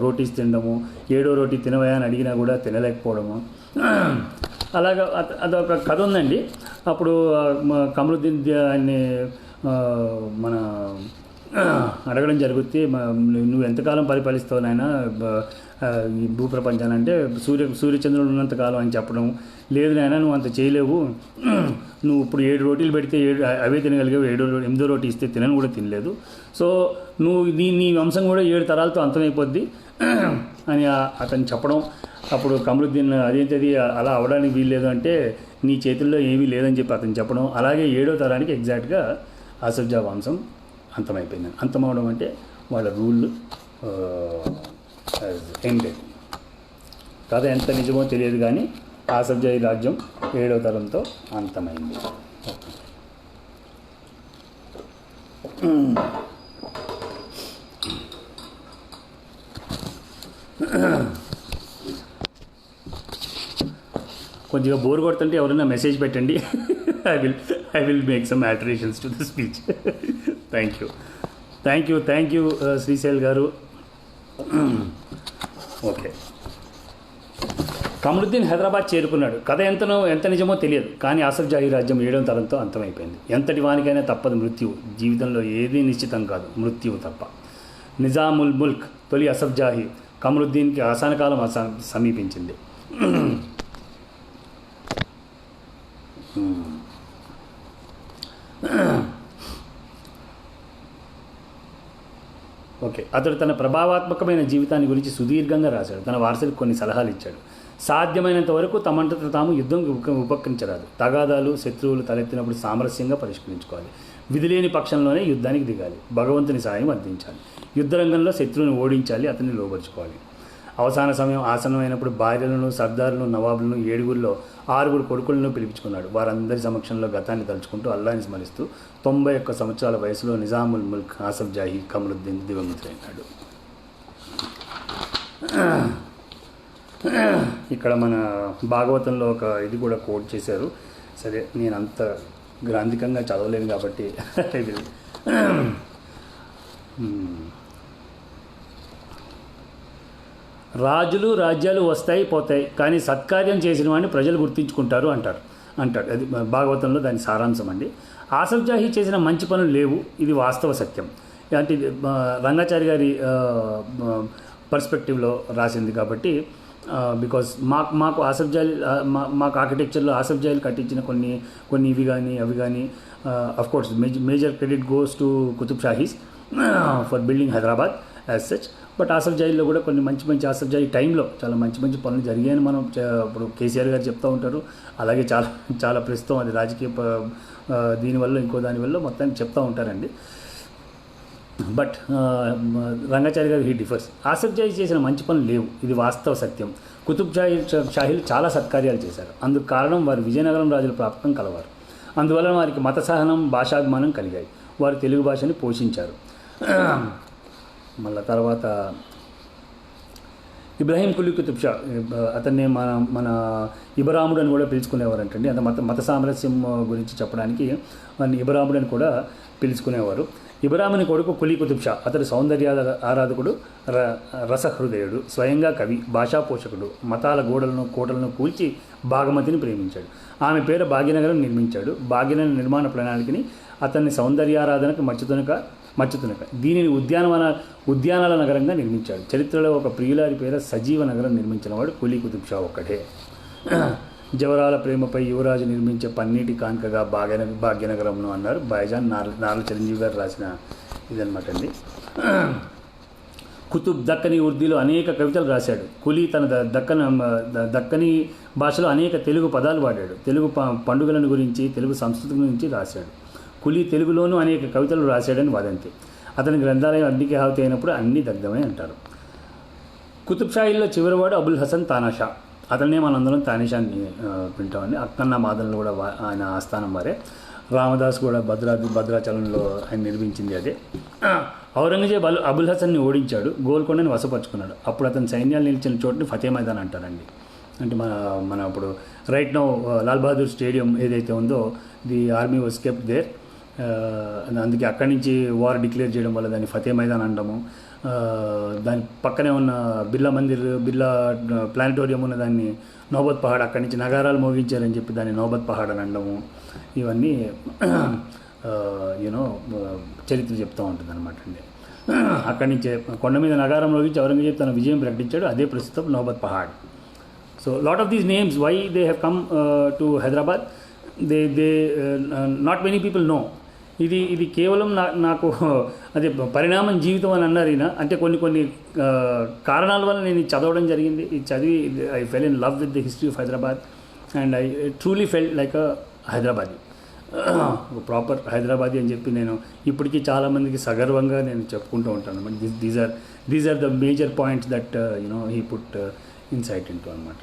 [SPEAKER 1] రోటీస్ తినడము, 7వ రోటీ తినవయా అని అడిగినా కూడా తినలేకపోవడము. అలాగా అదొక కథ ఉందండి. అప్పుడు కమరుద్దీన్ ఆయన్ని మన అడగడం జరుగుతుంది, నువ్వు ఎంతకాలం పరిపాలిస్తావు నాయన ఈ భూప్రపంచాన్ని అంటే సూర్యచంద్రుడు ఉన్నంతకాలం అని చెప్పడం. లేదు నాయన నువ్వు అంత చేయలేవు, నువ్వు ఇప్పుడు 7 రోటీలు పెడితే 7 అవే తినగలిగావు, 8వ రోటీ ఇస్తే తినను కూడా తినలేదు, సో నువ్వు నీ వంశం కూడా 7 తరాలతో అంతమైపోద్ది అని అతను చెప్పడం. అప్పుడు కమరుద్దీన్ అదేంటది అలా అవడానికి వీల్లేదు అంటే నీ చేతుల్లో ఏమీ లేదని చెప్పి అతను చెప్పడం. అలాగే 7వ తరానికి ఎగ్జాక్ట్గా ఆసఫ్ వంశం అంతమైపోయింది. అంతమవడం అంటే వాళ్ళ రూల్ ఎండెడ్. కథ ఎంత నిజమో తెలియదు కానీ ఆసఫ్ జాహీ రాజ్యం 7వ తరంతో అంతమైంది. కొద్దిగా బోర్ కొడుతుంటే ఎవరైనా మెసేజ్ పెట్టండి. I will make some alterations to the speech. Thank you Srishail గారు. ఓకే, కమరుద్దీన్ హైదరాబాద్ చేరుకున్నాడు. కథ ఎంత నిజమో తెలియదు కానీ ఆసఫ్ జాహీ రాజ్యం 7వ తరంతో అంతమైపోయింది. ఎంతటి వానికైనా తప్పదు మృత్యువు. జీవితంలో ఏదీ నిశ్చితం కాదు, మృత్యువు తప్ప. నిజాముల్ ముల్క్ తొలి ఆసఫ్ జాహీ కమరుద్దీన్కి ఆసానకాలం సమీపించింది. ఓకే, అతడు తన ప్రభావాత్మకమైన జీవితాన్ని గురించి సుదీర్ఘంగా రాశాడు. తన వారసులకు కొన్ని సలహాలు ఇచ్చాడు. సాధ్యమైనంత వరకు తమంతట తాము యుద్ధం ఉపక్రించరాదు. తగాదాలు శత్రువులు తలెత్తినప్పుడు సామరస్యంగా పరిష్కరించుకోవాలి. విధిలేని పక్షంలోనే యుద్ధానికి దిగాలి. భగవంతుని సాయం అందించాలి. యుద్ధరంగంలో శత్రువుని ఓడించాలి, అతన్ని లోబరుచుకోవాలి. అవసాన సమయం ఆసనమైనప్పుడు భార్యలను, సర్దారులను, నవాబులను 7గురిలో 6 కొడుకులను పిలిపించుకున్నాడు. వారందరి సమక్షంలో గతాన్ని తలుచుకుంటూ అల్లాని స్మరిస్తూ 91 సంవత్సరాల వయసులో నిజాముల్ ముల్క్ ఆసఫ్ జాహీ కమరుద్దీన్ దివంగతుడైనాడు. ఇక్కడ మన భాగవతంలో ఒక ఇది కూడా కోట్ చేశారు. సరే, నేను అంత గ్రాంధికంగా చదవలేను కాబట్టి రాజులు రాజ్యాలు వస్తాయి పోతాయి కానీ సత్కార్యం చేసిన వాడిని ప్రజలు గుర్తించుకుంటారు అంటాడు. అది భాగవతంలో దాని సారాంశం అండి. ఆసఫ్ జాహీ చేసిన మంచి పనులు లేవు, ఇది వాస్తవ సత్యం. అంటే రంగాచారి గారి పర్స్పెక్టివ్లో రాసింది కాబట్టి, బికాస్ మాకు ఆసఫ్ జాహీ మాకు ఆర్కిటెక్చర్లో ఆసఫ్ జాహీలు కట్టించిన కొన్ని ఇవి కానీ అవి కానీ of course major credit goes to Qutub Shahis for building Hyderabad as such. But Asaf జాహీలో కూడా కొన్ని మంచి ఆసఫ్ జాహీ టైంలో చాలా మంచి పనులు జరిగాయని మనం ఇప్పుడు కేసీఆర్ గారు చెప్తూ ఉంటారు. అలాగే చాలా ప్రస్తుతం అది రాజకీయ దీనివల్ల ఇంకో దానివల్ల మొత్తానికి చెప్తూ ఉంటారండి. బట్ రంగాచారి గారు హీ డిఫర్స్. ఆసఫ్ జాహీ చేసిన మంచి పనులు లేవు, ఇది వాస్తవ సత్యం. కుతుబ్ షాహీలు చాలా సత్కార్యాలు చేశారు. అందుకు కారణం వారు విజయనగరం రాజుల ప్రాప్తం కలవారు. అందువలన వారికి మత సహనం, భాషాభిమానం కలిగాయి. వారు తెలుగు భాషని పోషించారు. మళ్ళీ తర్వాత ఇబ్రాహీం కులీ కుతుబ్ షా, అతన్ని మన ఇబ్రాముడు అని కూడా పిలుచుకునేవారంటండి. అంత మత సామరస్యం గురించి చెప్పడానికి వాడిని ఇబ్రాముడు అని కూడా పిలుచుకునేవారు. ఇబ్రాముని కొడుకు కులీ కుతుబ్ షా, అతడు సౌందర్య ఆరాధకుడు, రసహృదయుడు, స్వయంగా కవి, భాషా పోషకుడు. మతాల కోటలను కూల్చి భాగమతిని ప్రేమించాడు. ఆమె పేరు భాగ్యనగరం నిర్మించాడు. భాగ్యనగర నిర్మాణ ప్రణాళికని అతన్ని సౌందర్యారాధనకు మచ్చుతునక దీనిని ఉద్యానాల నగరంగా నిర్మించాడు. చరిత్రలో ఒక ప్రియులారి పేర సజీవ నగరం నిర్మించినవాడు కులీ కుతుబ్ షా ఒక్కటే. జవరాల ప్రేమపై యువరాజు నిర్మించే పన్నీటి కాన్కగా భాగ్యనగరంను అన్నారు. బైజాన్ నార్ల చిరంజీవి గారు రాసిన ఇదనమాట అండి. కుతుబ్ దక్కని ఉర్దూలో అనేక కవితలు రాశాడు. కులీ తన దక్కని భాషలో అనేక తెలుగు పదాలు వాడాడు. తెలుగు పండుగలను గురించి, తెలుగు సంస్కృతి గురించి రాశాడు. కులీ తెలుగులోనూ అనేక కవితలు రాశాడని వదంతి. అతని గ్రంథాలయం అగ్నికి ఆహుతి అయినప్పుడు అన్నీ దగ్ధమై అంటారు. కుతుబ్ షాహీల్లో చివరివాడు అబుల్ హసన్ తానాషా. అతన్నే మనందరం తానిషాన్ని వింటామండి. అక్కన్న మాదనలు కూడా ఆయన ఆస్థానం వారే. రామదాస్ కూడా భద్రాచలంలో ఆయన నిర్మించింది అదే. ఔరంగజేబ్ అబుల్ హసన్ని ఓడించాడు, గోల్కొండని వశపరుచుకున్నాడు. అప్పుడు అతని సైన్యాలు నిలిచిన చోటుని ఫతే మైదాన్ అంటారండి. అంటే మన ఇప్పుడు right now Lal Bahadur stadium ఏదైతే ఉందో the army was kept there. అందుకే అక్కడి నుంచి వార్ డిక్లేర్ చేయడం వల్ల దాన్ని ఫతే మైదాన్ అనడము, దాని పక్కనే ఉన్న బిర్లా మందిర్, బిర్లా ప్లానిటోరియం ఉన్న దాన్ని నౌబత్ పహాడ్, అక్కడి నుంచి నగారాలు మోగించారని చెప్పి దాన్ని నౌబత్ పహాడ్ అని అనడము, ఇవన్నీ యూనో చరిత్ర చెప్తూ ఉంటుంది అనమాట అండి. అక్కడి నుంచే కొండ మీద నగారం మోగించి ఔరంగజేబ్ తన విజయం ప్రకటించాడు, అదే ప్రస్తుతం Naubat Pahad. So lot of these names why they have come to Hyderabad, they not many people know. ఇది కేవలం నాకు అదే పరిణామం జీవితం అని అన్నారు ఈయన. అంటే కొన్ని కారణాల వల్ల నేను చదవడం జరిగింది. ఇది చదివి I fell in love with the history of Hyderabad and I truly fell like a Hyderabadi, proper Hyderabadi అని చెప్పి నేను ఇప్పటికీ చాలామందికి సగర్వంగా నేను చెప్పుకుంటూ ఉంటాను. But these are the major points that he put insight into అనమాట.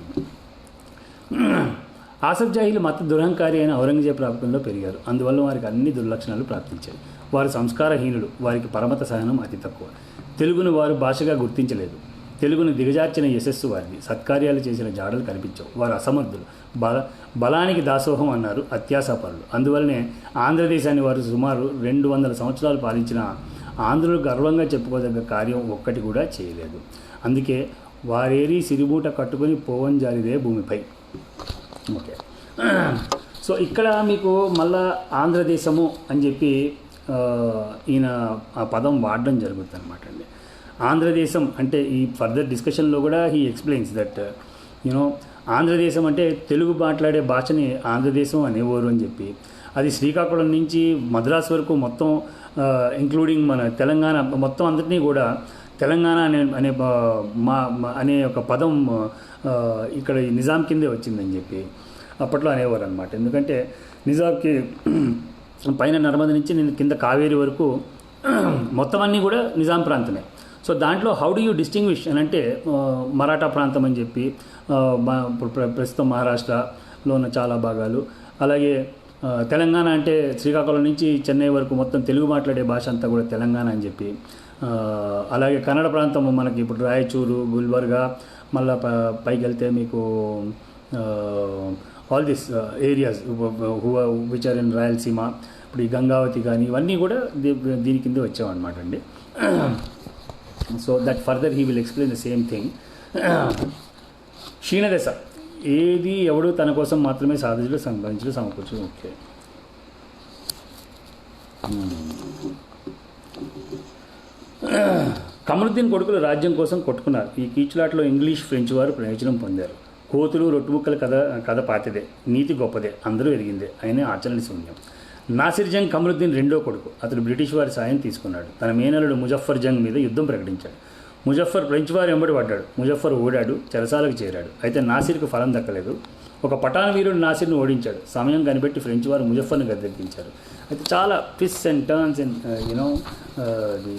[SPEAKER 1] ఆసఫ్ జాహీలు మత దురహంకారి అయిన ఔరంగజేబ్ ప్రాపకంలో పెరిగారు. అందువల్ల వారికి అన్ని దుర్లక్షణాలు ప్రాప్తించాయి. వారు సంస్కారహీనులు, వారికి పరమత సహనం అతి తక్కువ. తెలుగును వారు భాషగా గుర్తించలేదు. తెలుగును దిగజార్చిన యశస్సు వారిది. సత్కార్యాలు చేసిన జాడలు కనిపించవు. వారు అసమర్థులు, బలానికి దాసోహం అన్నారు, అత్యాశాపరులు. అందువల్లనే ఆంధ్రదేశాన్ని వారు సుమారు 200 సంవత్సరాలు పాలించిన ఆంధ్రులు గర్వంగా చెప్పుకోదగ్గ కార్యం ఒక్కటి కూడా చేయలేదు. అందుకే వారేరి సిరిబూట కట్టుకొని పోవం జారిదే భూమిపై. ఓకే, సో ఇక్కడ మీకు మళ్ళా ఆంధ్రదేశము అని చెప్పి ఈయన ఆ పదం వాడడం జరుగుతుంది అనమాట అండి. ఆంధ్రదేశం అంటే ఈ ఫర్దర్ డిస్కషన్లో కూడా హీ ఎక్స్ప్లెయిన్స్ దట్ ఆంధ్రదేశం అంటే తెలుగు మాట్లాడే భాషని ఆంధ్రదేశం అనేవారు అని చెప్పి, అది శ్రీకాకుళం నుంచి మద్రాసు వరకు మొత్తం ఇంక్లూడింగ్ మన తెలంగాణ మొత్తం అందరినీ కూడా తెలంగాణ అనే ఒక పదం ఇక్కడ నిజాం కిందే వచ్చిందని చెప్పి అప్పట్లో అనేవారు అనమాట. ఎందుకంటే నిజాంకి పైన నర్మద నుంచి కింద కావేరి వరకు మొత్తం అన్నీ కూడా నిజాం ప్రాంతమే. సో దాంట్లో హౌ డు యూ డిస్టింగ్విష్ అని అంటే మరాఠా ప్రాంతం అని చెప్పి ప్రస్తుతం మహారాష్ట్రలో ఉన్న చాలా భాగాలు, అలాగే తెలంగాణ అంటే శ్రీకాకుళం నుంచి చెన్నై వరకు మొత్తం తెలుగు మాట్లాడే భాష అంతా కూడా తెలంగాణ అని చెప్పి, అలాగే కన్నడ ప్రాంతం మనకి ఇప్పుడు రాయచూరు, గుల్బర్గా, మళ్ళీ పైకి వెళ్తే మీకు all this areas which are in Rayalaseema, ఇప్పుడు ఈ గంగావతి కానీ ఇవన్నీ కూడా దీని కింద వచ్చామన్నమాట అండి. So that further he will explain the same thing. క్షీణదశ ఏది ఎవడు తన కోసం మాత్రమే సాధించడం సంపాదించడం సమకూర్చడం. ఓకే, కమరుద్దీన్ కొడుకులు రాజ్యం కోసం కొట్టుకున్నారు. ఈ కీచులాట్లో ఇంగ్లీష్, ఫ్రెంచ్ వారు ప్రయోజనం పొందారు. కోతులు రొట్టుముక్కల కథ పాతదే, నీతి గొప్పదే, అందరూ ఎరిగిందే, అయినా ఆచరణ శూన్యం. నాసిర్ జంగ్ కమరుద్దీన్ రెండో కొడుకు. అతడు బ్రిటిష్ వారి సాయం తీసుకున్నాడు. తన మేనలుడు ముజఫర్ జంగ్ మీద యుద్ధం ప్రకటించాడు. ముజఫర్ ఫ్రెంచ్ వారు వెంబడి పడ్డాడు. ముజఫర్ ఓడాడు, చెరసాలకు చేరాడు. అయితే నాసిర్కు ఫలం దక్కలేదు. ఒక పఠాన్ వీరుడు నాసిర్ను ఓడించాడు. సమయం కనిపెట్టి ఫ్రెంచ్ వారు ముజఫర్ను గద్దెదించారు. అయితే చాలా twist and turns in the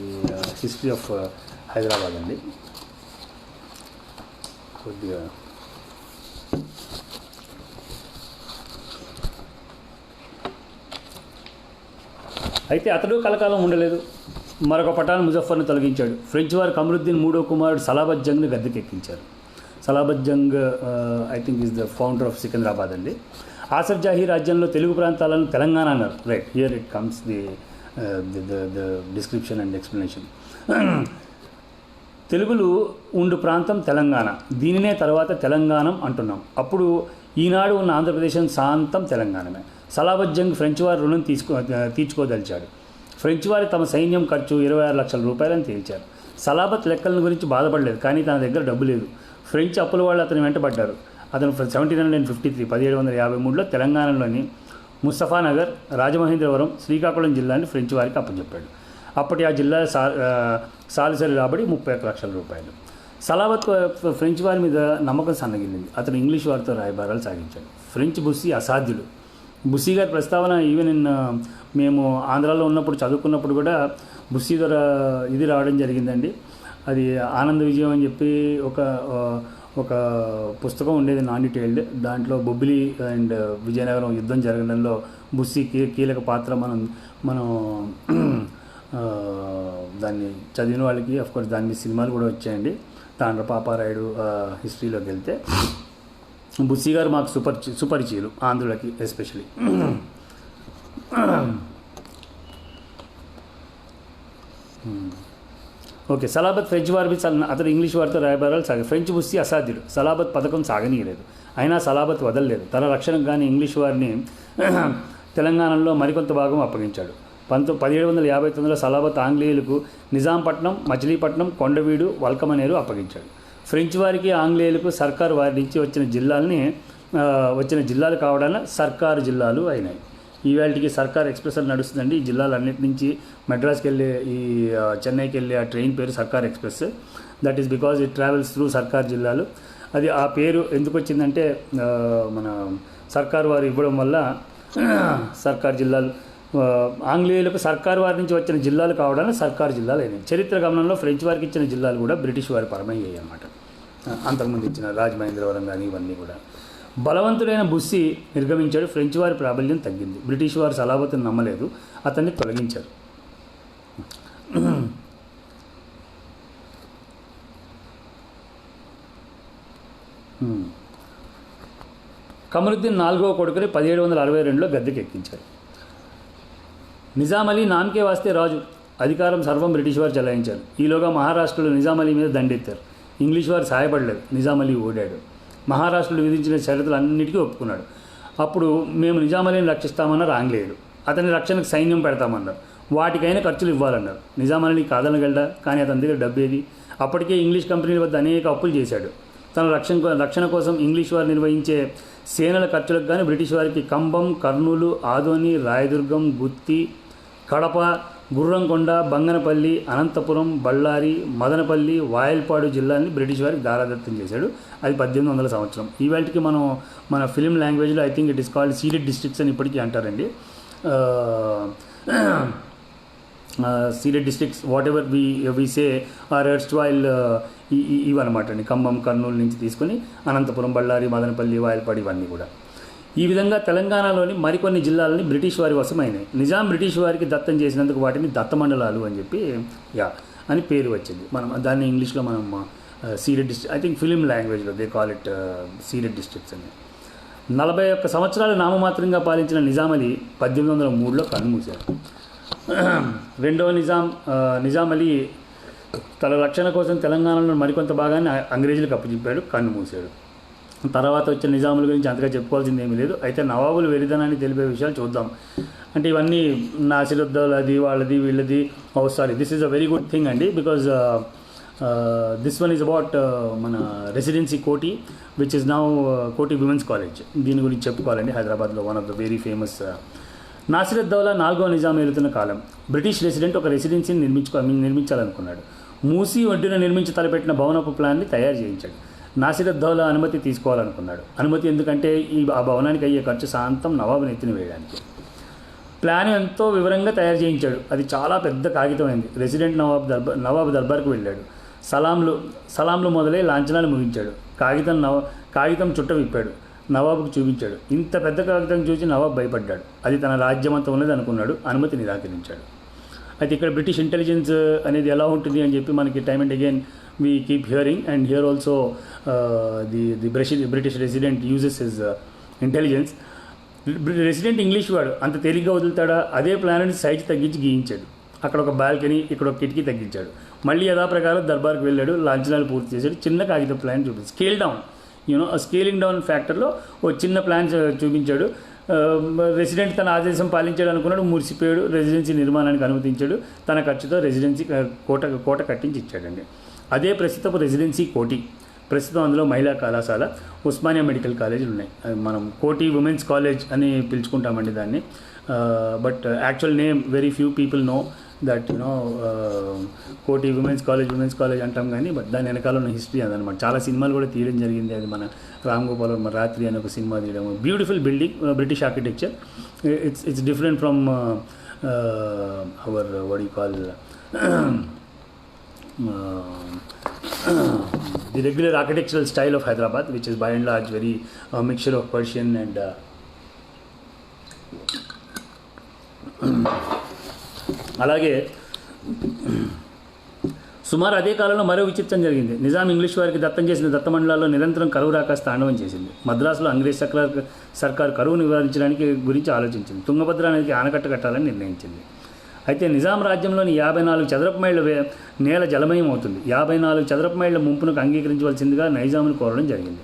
[SPEAKER 1] history of Hyderabad అండి. కొద్దిగా అయితే అతడు కలకాలం ఉండలేదు. మరొక పఠాన్ ముజఫర్ను తొలగించాడు. ఫ్రెంచ్ వారు కమరుద్దీన్ మూడో కుమారుడు సలాబత్ జంగ్ను గద్దెకెక్కించారు. Salabat Jung I think is the founder of Secunderabad అండి. ఆసఫ్ జాహీ రాజ్యంలో తెలుగు ప్రాంతాలను తెలంగాణ అన్నారు. Right, here it comes the description and explanation. తెలుగులు ఉండు ప్రాంతం తెలంగాణ, దీనినే తర్వాత తెలంగాణం అంటున్నాం. అప్పుడు ఈనాడు ఉన్న ఆంధ్రప్రదేశం సాంతం తెలంగాణమే. సలాబత్ జంగ్ ఫ్రెంచ్ వారి రుణం తీర్చుకోదలిచాడు. ఫ్రెంచ్ వారి తమ సైన్యం ఖర్చు 26 లక్షల రూపాయలని తేల్చారు. సలాబత్ లెక్కల గురించి బాధపడలేదు, కానీ తన దగ్గర డబ్బు లేదు. ఫ్రెంచ్ అప్పుల వాళ్ళు అతని వెంటబడ్డారు. అతను 1753 1753లో తెలంగాణలోని ముస్తఫానగర్, రాజమహేంద్రవరం, శ్రీకాకుళం జిల్లాని ఫ్రెంచ్ వారికి అప్పచెప్పాడు. అప్పటి ఆ జిల్లా సాలిసరి రాబడి 31 లక్షల రూపాయలు. సలాబత్ ఫ్రెంచ్ వారి మీద నమ్మకం సన్నగిల్లింది. అతను ఇంగ్లీష్ వారితో రాయబారాలు సాగించాడు. ఫ్రెంచ్ బుస్సీ అసాధ్యుడు. బుస్సీ గారి ప్రస్తావన ఈవెన్ మేము ఆంధ్రాలో ఉన్నప్పుడు చదువుకున్నప్పుడు కూడా బుస్సీ ద్వారా ఇది రావడం జరిగిందండి. అది ఆనంద విజయం అని చెప్పి ఒక పుస్తకం ఉండేది, నాన్ డీటెయిల్డ్. దాంట్లో బొబ్బిలి అండ్ విజయనగరం యుద్ధం జరగడంలో బుస్సీ కీలక పాత్ర మనం దాన్ని చదివిన వాళ్ళకి అఫ్కోర్స్ దాని సినిమాలు కూడా వచ్చాయండి. తాండ్ర పాపారాయుడు హిస్టరీలోకి వెళ్తే. బుస్సీ గారు మాకు సుపరిచయులు ఆంధ్రులకి ఎస్పెషలీ. ఓకే, సలాబత్ ఫ్రెంచ్ వారి అతను ఇంగ్లీష్ వారితో రాయబారాలు సాగాయి. ఫ్రెంచ్ బుస్సీ అసాధ్యుడు, సలాబత్ పథకం సాగనీయలేదు. అయినా సలాబత్ వదలలేదు. తన రక్షణకు కానీ ఇంగ్లీష్ వారిని తెలంగాణలో మరికొంత భాగం అప్పగించాడు. 1759లో సలాబత్ ఆంగ్లేయులకు నిజాంపట్నం, మచిలీపట్నం, కొండవీడు, వల్కమనేరు అప్పగించాడు. ఫ్రెంచ్ వారికి ఆంగ్లేయులకు సర్కారు వారి నుంచి వచ్చిన జిల్లాలు కావడాన సర్కారు జిల్లాలు అయినాయి. ఈవేళకి సర్కార్ ఎక్స్ప్రెస్ అని నడుస్తుందండి. ఈ జిల్లాలన్నిటి నుంచి మద్రాస్కి వెళ్ళే ఈ చెన్నైకి వెళ్ళే ఆ ట్రైన్ పేరు సర్కార్ express. That is because it travels through సర్కార్ జిల్లాలు. అది ఆ పేరు ఎందుకు వచ్చిందంటే మన సర్కారు వారు ఇవ్వడం వల్ల సర్కార్ జిల్లాలు ఆంగ్లేయులకు సర్కారు వారి నుంచి వచ్చిన జిల్లాలు కావడానికి సర్కారు జిల్లాలు అయినాయి. చరిత్ర గమనంలో ఫ్రెంచ్ వారికి ఇచ్చిన జిల్లాలు కూడా బ్రిటిష్ వారి పరమయ్యాయి అన్నమాట. అంతకుముందు ఇచ్చిన రాజమహేంద్రవరం కానీ ఇవన్నీ కూడా. బలవంతుడైన బుస్సీ నిర్గమించాడు. ఫ్రెంచ్ వారి ప్రాబల్యం తగ్గింది. బ్రిటిష్ వారు సలాబత్తును నమ్మలేదు, అతన్ని తొలగించారు. కమరుద్దీన్ 4వ కొడుకుని 1762లో గద్దెకెక్కించారు. నిజాం అలీ నామకే వాస్తే రాజు, అధికారం సర్వం బ్రిటిష్ వారు చెలాయించారు. ఈలోగా మహారాష్ట్రలో నిజాం అలీ మీద దండెత్తారు. ఇంగ్లీష్ వారు సహాయపడలేదు, నిజాం అలీ ఓడాడు. మహారాష్ట్రలో విధించిన షరతులు అన్నిటికీ ఒప్పుకున్నాడు. అప్పుడు మేము నిజాం అలీని రక్షిస్తామన్నారు ఆంగ్లేయులు. అతని రక్షణకు సైన్యం పెడతామన్నారు. వాటికైనా ఖర్చులు ఇవ్వాలన్నారు. నిజాం అలీని కాదనగలడా? కానీ అతని దగ్గర డబ్బు ఏది? అప్పటికే ఇంగ్లీష్ కంపెనీల వద్ద అనేక అప్పులు చేశాడు. తన రక్షణ కోసం ఇంగ్లీష్ వారు నిర్వహించే సేనల ఖర్చులకు కానీ బ్రిటిష్ వారికి కంబం, కర్నూలు, ఆదోని, రాయదుర్గం, గుత్తి, కడప, గుర్రంకొండ, బంగనపల్లి, అనంతపురం, బళ్ళారి, మదనపల్లి, వాయల్పాడు జిల్లాని బ్రిటిష్ వారికి దారాదత్తం చేశాడు. అది 1800 సంవత్సరం. ఈవేళకి మన ఫిలిం లాంగ్వేజ్లో I think it is called ceded districts అని ఇప్పటికీ అంటారండి. Ceded districts whatever we say are erstwhile ఇవన్నమాట అండి. ఖమ్మం, కర్నూలు నుంచి తీసుకొని అనంతపురం, బళ్ళారి, మదనపల్లి, వాయల్పాడు ఇవన్నీ కూడా. ఈ విధంగా తెలంగాణలోని మరికొన్ని జిల్లాలని బ్రిటిష్ వారి వశమైనాయి. నిజాం బ్రిటిష్ వారికి దత్తం చేసినందుకు వాటిని దత్తమండలాలు అని చెప్పి అని పేరు వచ్చింది. మనం దాన్ని ఇంగ్లీష్లో మనం ceded district, I think film లాంగ్వేజ్లో they call it ceded districts అని. 41 సంవత్సరాలు నామమాత్రంగా పాలించిన నిజాం అలీ 1803లో కన్నుమూశారు. రెండవ నిజాం అలీ తన రక్షణ కోసం తెలంగాణలో మరికొంత భాగాన్ని అంగ్రేజీలకు అప్పచెప్పాడు, కన్నుమూశాడు. తర్వాత వచ్చిన నిజాముల గురించి అంతగా చెప్పుకోవాల్సింది ఏమీ లేదు. అయితే నవాబులు వెరితనాన్ని తెలిపే విషయాలు చూద్దాం. అంటే ఇవన్నీ నాసిరుద్దౌలాది, వాళ్ళది, వీళ్ళది. Sorry, this is a very good thing అండి, because this one is about మన residency Koti, which is now Koti women's college. దీని గురించి చెప్పుకోవాలండి. హైదరాబాద్లో one of the very famous. Nasiruddaula 4వ నిజాం ఏలుతున్న కాలం. బ్రిటిష్ రెసిడెంట్ ఒక రెసిడెన్సీని నిర్మించాలనుకున్నాడు. మూసీ ఒడ్డున నిర్మించి తలపెట్టిన భవనపు ప్లాన్ని తయారు చేయించాడు. నాసిరుద్దౌలా అనుమతి తీసుకోవాలనుకున్నాడు. అనుమతి ఎందుకంటే ఆ భవనానికి అయ్యే ఖర్చు శాంతం నవాబుని ఎత్తిన వేయడానికి. ప్లాన్ ఎంతో వివరంగా తయారు చేయించాడు. అది చాలా పెద్ద కాగితమైంది. రెసిడెంట్ నవాబ్ దర్బార్కు వెళ్ళాడు. సలాంలు మొదలై లాంఛనాలు ముగించాడు. కాగితం చుట్ట విప్పాడు. నవాబుకు చూపించాడు. ఇంత పెద్ద కాగితం చూసి నవాబ్ భయపడ్డాడు. అది తన రాజ్యమంతా ఉన్నది అనుకున్నాడు. అనుమతి నిరాకరించాడు. అయితే ఇక్కడ బ్రిటిష్ ఇంటెలిజెన్స్ అనేది ఎలా ఉంటుంది అని చెప్పి మనకి time and again we keep hearing, and here also the British resident uses his intelligence. Resident English వాడు అంత తేలిగ్గా వదులుతాడా? అదే ప్లాన్ని సైజ్ తగ్గించి గీయించాడు. అక్కడ ఒక బాల్కనీ, ఇక్కడ ఒక కిటికీ తగ్గించాడు. మళ్ళీ యథాప్రకారం దర్బార్కి వెళ్ళాడు. లాంఛనాలు పూర్తి చేశాడు. చిన్న కాగితం ప్లాన్ చూపించాడు. స్కేల్ డౌన్, స్కేలింగ్ డౌన్ ఫ్యాక్టర్లో ఒక చిన్న ప్లాన్ చూపించాడు. రెసిడెంట్ తన ఆదేశం పాలించాడు అనుకున్నాడు. మురిసిపోయాడు. రెసిడెన్సీ నిర్మాణానికి అనుమతించాడు. తన ఖర్చుతో రెసిడెన్సీ కోట కట్టించి ఇచ్చాడండి. అదే ప్రస్తుతపు రెసిడెన్సీ కోటి. ప్రస్తుతం అందులో మహిళా కళాశాల, ఉస్మానియా మెడికల్ కాలేజీలు ఉన్నాయి. మనం కోటి ఉమెన్స్ కాలేజ్ అని పిలుచుకుంటామండి దాన్ని. But actual name very few people know that కోటి ఉమెన్స్ కాలేజ్ అంటాం కానీ, బట్ దాని వెనకాల ఉన్న హిస్టరీ అదనమాట. చాలా సినిమాలు కూడా తీయడం జరిగింది. అది మన రామ్ గోపాల్ వర్మ రాత్రి అని ఒక సినిమా తీయడం. Beautiful building, British architecture. It's different from our what you call the regular architectural style of Hyderabad, which is by and large very mixture of Persian and అలాగే సుమారు అదే కాలంలో మరో విచిత్రం జరిగింది. నిజాం ఇంగ్లీష్ వారికి దత్తం చేసిన దత్తమండలాల్లో నిరంతరం కరువు రాక తాండవం చేసింది. మద్రాసులో అంగ్రేజ్ సర్కారు కరువు నివారించడానికి గురించి ఆలోచించింది. తుంగభద్ర నదికి ఆనకట్ట కట్టాలని నిర్ణయించింది. అయితే నిజాం రాజ్యంలోని 54 చదరపు మైళ్ళ నేల జలమయం అవుతుంది. 54 చదరపు మైళ్ళ ముంపునకు అంగీకరించవలసిందిగా నైజామును కోరడం జరిగింది.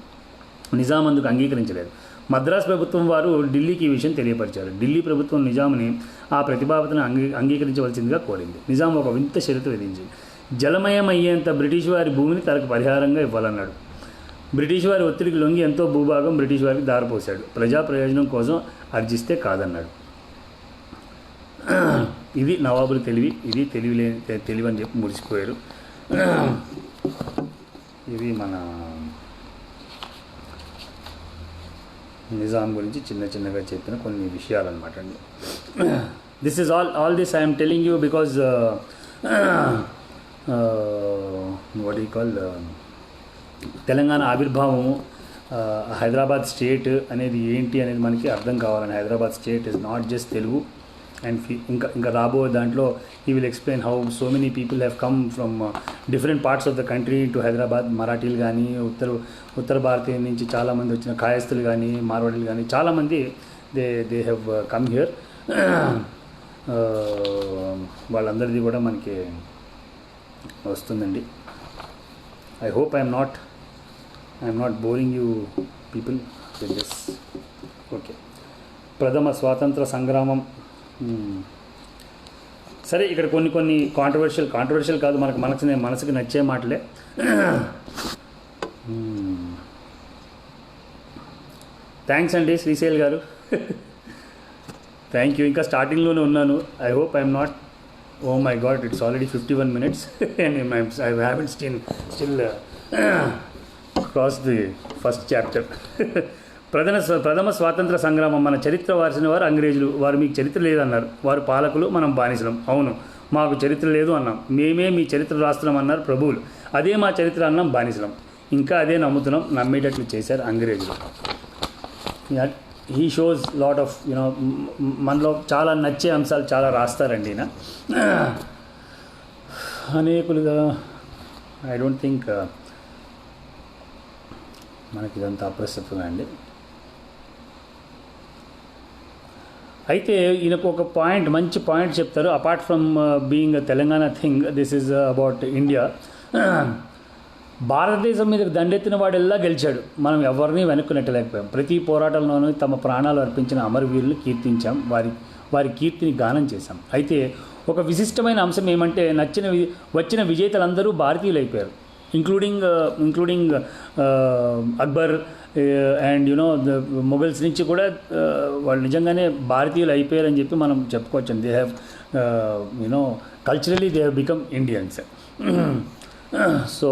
[SPEAKER 1] నిజాం అందుకు అంగీకరించలేదు. మద్రాసు ప్రభుత్వం వారు ఢిల్లీకి ఈ విషయం తెలియపరిచారు. ఢిల్లీ ప్రభుత్వం నిజాంని ఆ ప్రతిపాదనను అంగీకరించవలసిందిగా కోరింది. నిజాం ఒక వింత షరతు విధించింది. జలమయం అయ్యేంత బ్రిటిష్ వారి భూమిని తనకు పరిహారంగా ఇవ్వాలన్నాడు. బ్రిటిష్ వారి ఒత్తిడికి లొంగి ఎంతో భూభాగం బ్రిటిష్ వారికి దారిపోశాడు. ప్రజా ప్రయోజనం కోసం అర్జిస్తే కాదన్నాడు. ఇది నవాబుల తెలివి. ఇది తెలివి అని చెప్పి మురిసిపోయారు. ఇది మన నిజాం గురించి చిన్నగా చెప్పిన కొన్ని విషయాలు అనమాట అండి. This is all this I'm telling you because what you call Telangana ఆవిర్భావము, హైదరాబాద్ స్టేట్ అనేది ఏంటి అనేది మనకి అర్థం కావాలని. Hyderabad state is not just Telugu. And ఇంకా రాబో దాంట్లో he will explain how so many people have come from different parts of the country to Hyderabad. మరాఠీలు కానీ ఉత్తర భారతీయ నుంచి చాలామంది వచ్చిన కాయస్తులు కానీ మార్వాడీలు కానీ చాలామంది దే హ్యావ్ కమ్ హియర్. వాళ్ళందరిది కూడా మనకి వస్తుందండి. I hope I'm not boring you people with this. Okay, ప్రథమ స్వాతంత్ర సంగ్రామం. సరే, ఇక్కడ కొన్ని కాంట్రవర్షియల్ కాదు, మనసుకి నచ్చే మాటలే. థ్యాంక్స్ అండి శ్రీశైల్ గారు. Thank you. ఇంకా స్టార్టింగ్లోనే ఉన్నాను. I hope I'm not. Oh my god, it's already 51 minutes and I haven't still cross the first chapter. ప్రథమ స్వాతంత్ర సంగ్రామం. మన చరిత్ర వారిసిన వారు అంగ్రేజులు. వారు మీకు చరిత్ర లేదన్నారు. వారు పాలకులు, మనం బానిసలం. అవును, మాకు చరిత్ర లేదు అన్నాం. మేమే మీ చరిత్ర రాస్తున్నాం అన్నారు ప్రభువులు. అదే మా చరిత్ర అన్నాం, బానిసలం. ఇంకా అదే నమ్ముతున్నాం. నమ్మేటట్లు చేశారు అంగ్రేజులు. హీ షోస్ లాట్ ఆఫ్ మనలో చాలా నచ్చే అంశాలు చాలా రాస్తారండి ఈయన. అనేకులుగా ఐ డోంట్ థింక్ మనకి ఇదంతా అప్రస్తుతమే అండి. అయితే ఈయనకు ఒక మంచి పాయింట్ చెప్తారు. Apart from being Telangana thing, this is about India. భారతదేశం మీద దండెత్తిన వాడెల్లా గెలిచాడు. మనం ఎవరిని వెనక్కి నెట్టలేకపోయాం. ప్రతి పోరాటంలోనూ తమ ప్రాణాలు అర్పించిన అమరవీరులను కీర్తించాం. వారి కీర్తిని గానం చేశాం. అయితే ఒక విశిష్టమైన అంశం ఏమంటే, వచ్చిన విజేతలందరూ భారతీయులు అయిపోయారు. Including Akbar and the Mughals నుంచి కూడా వాళ్ళు నిజంగానే భారతీయులు అయిపోయారని చెప్పి మనం చెప్పుకోవచ్చు. They have culturally they have become Indians. So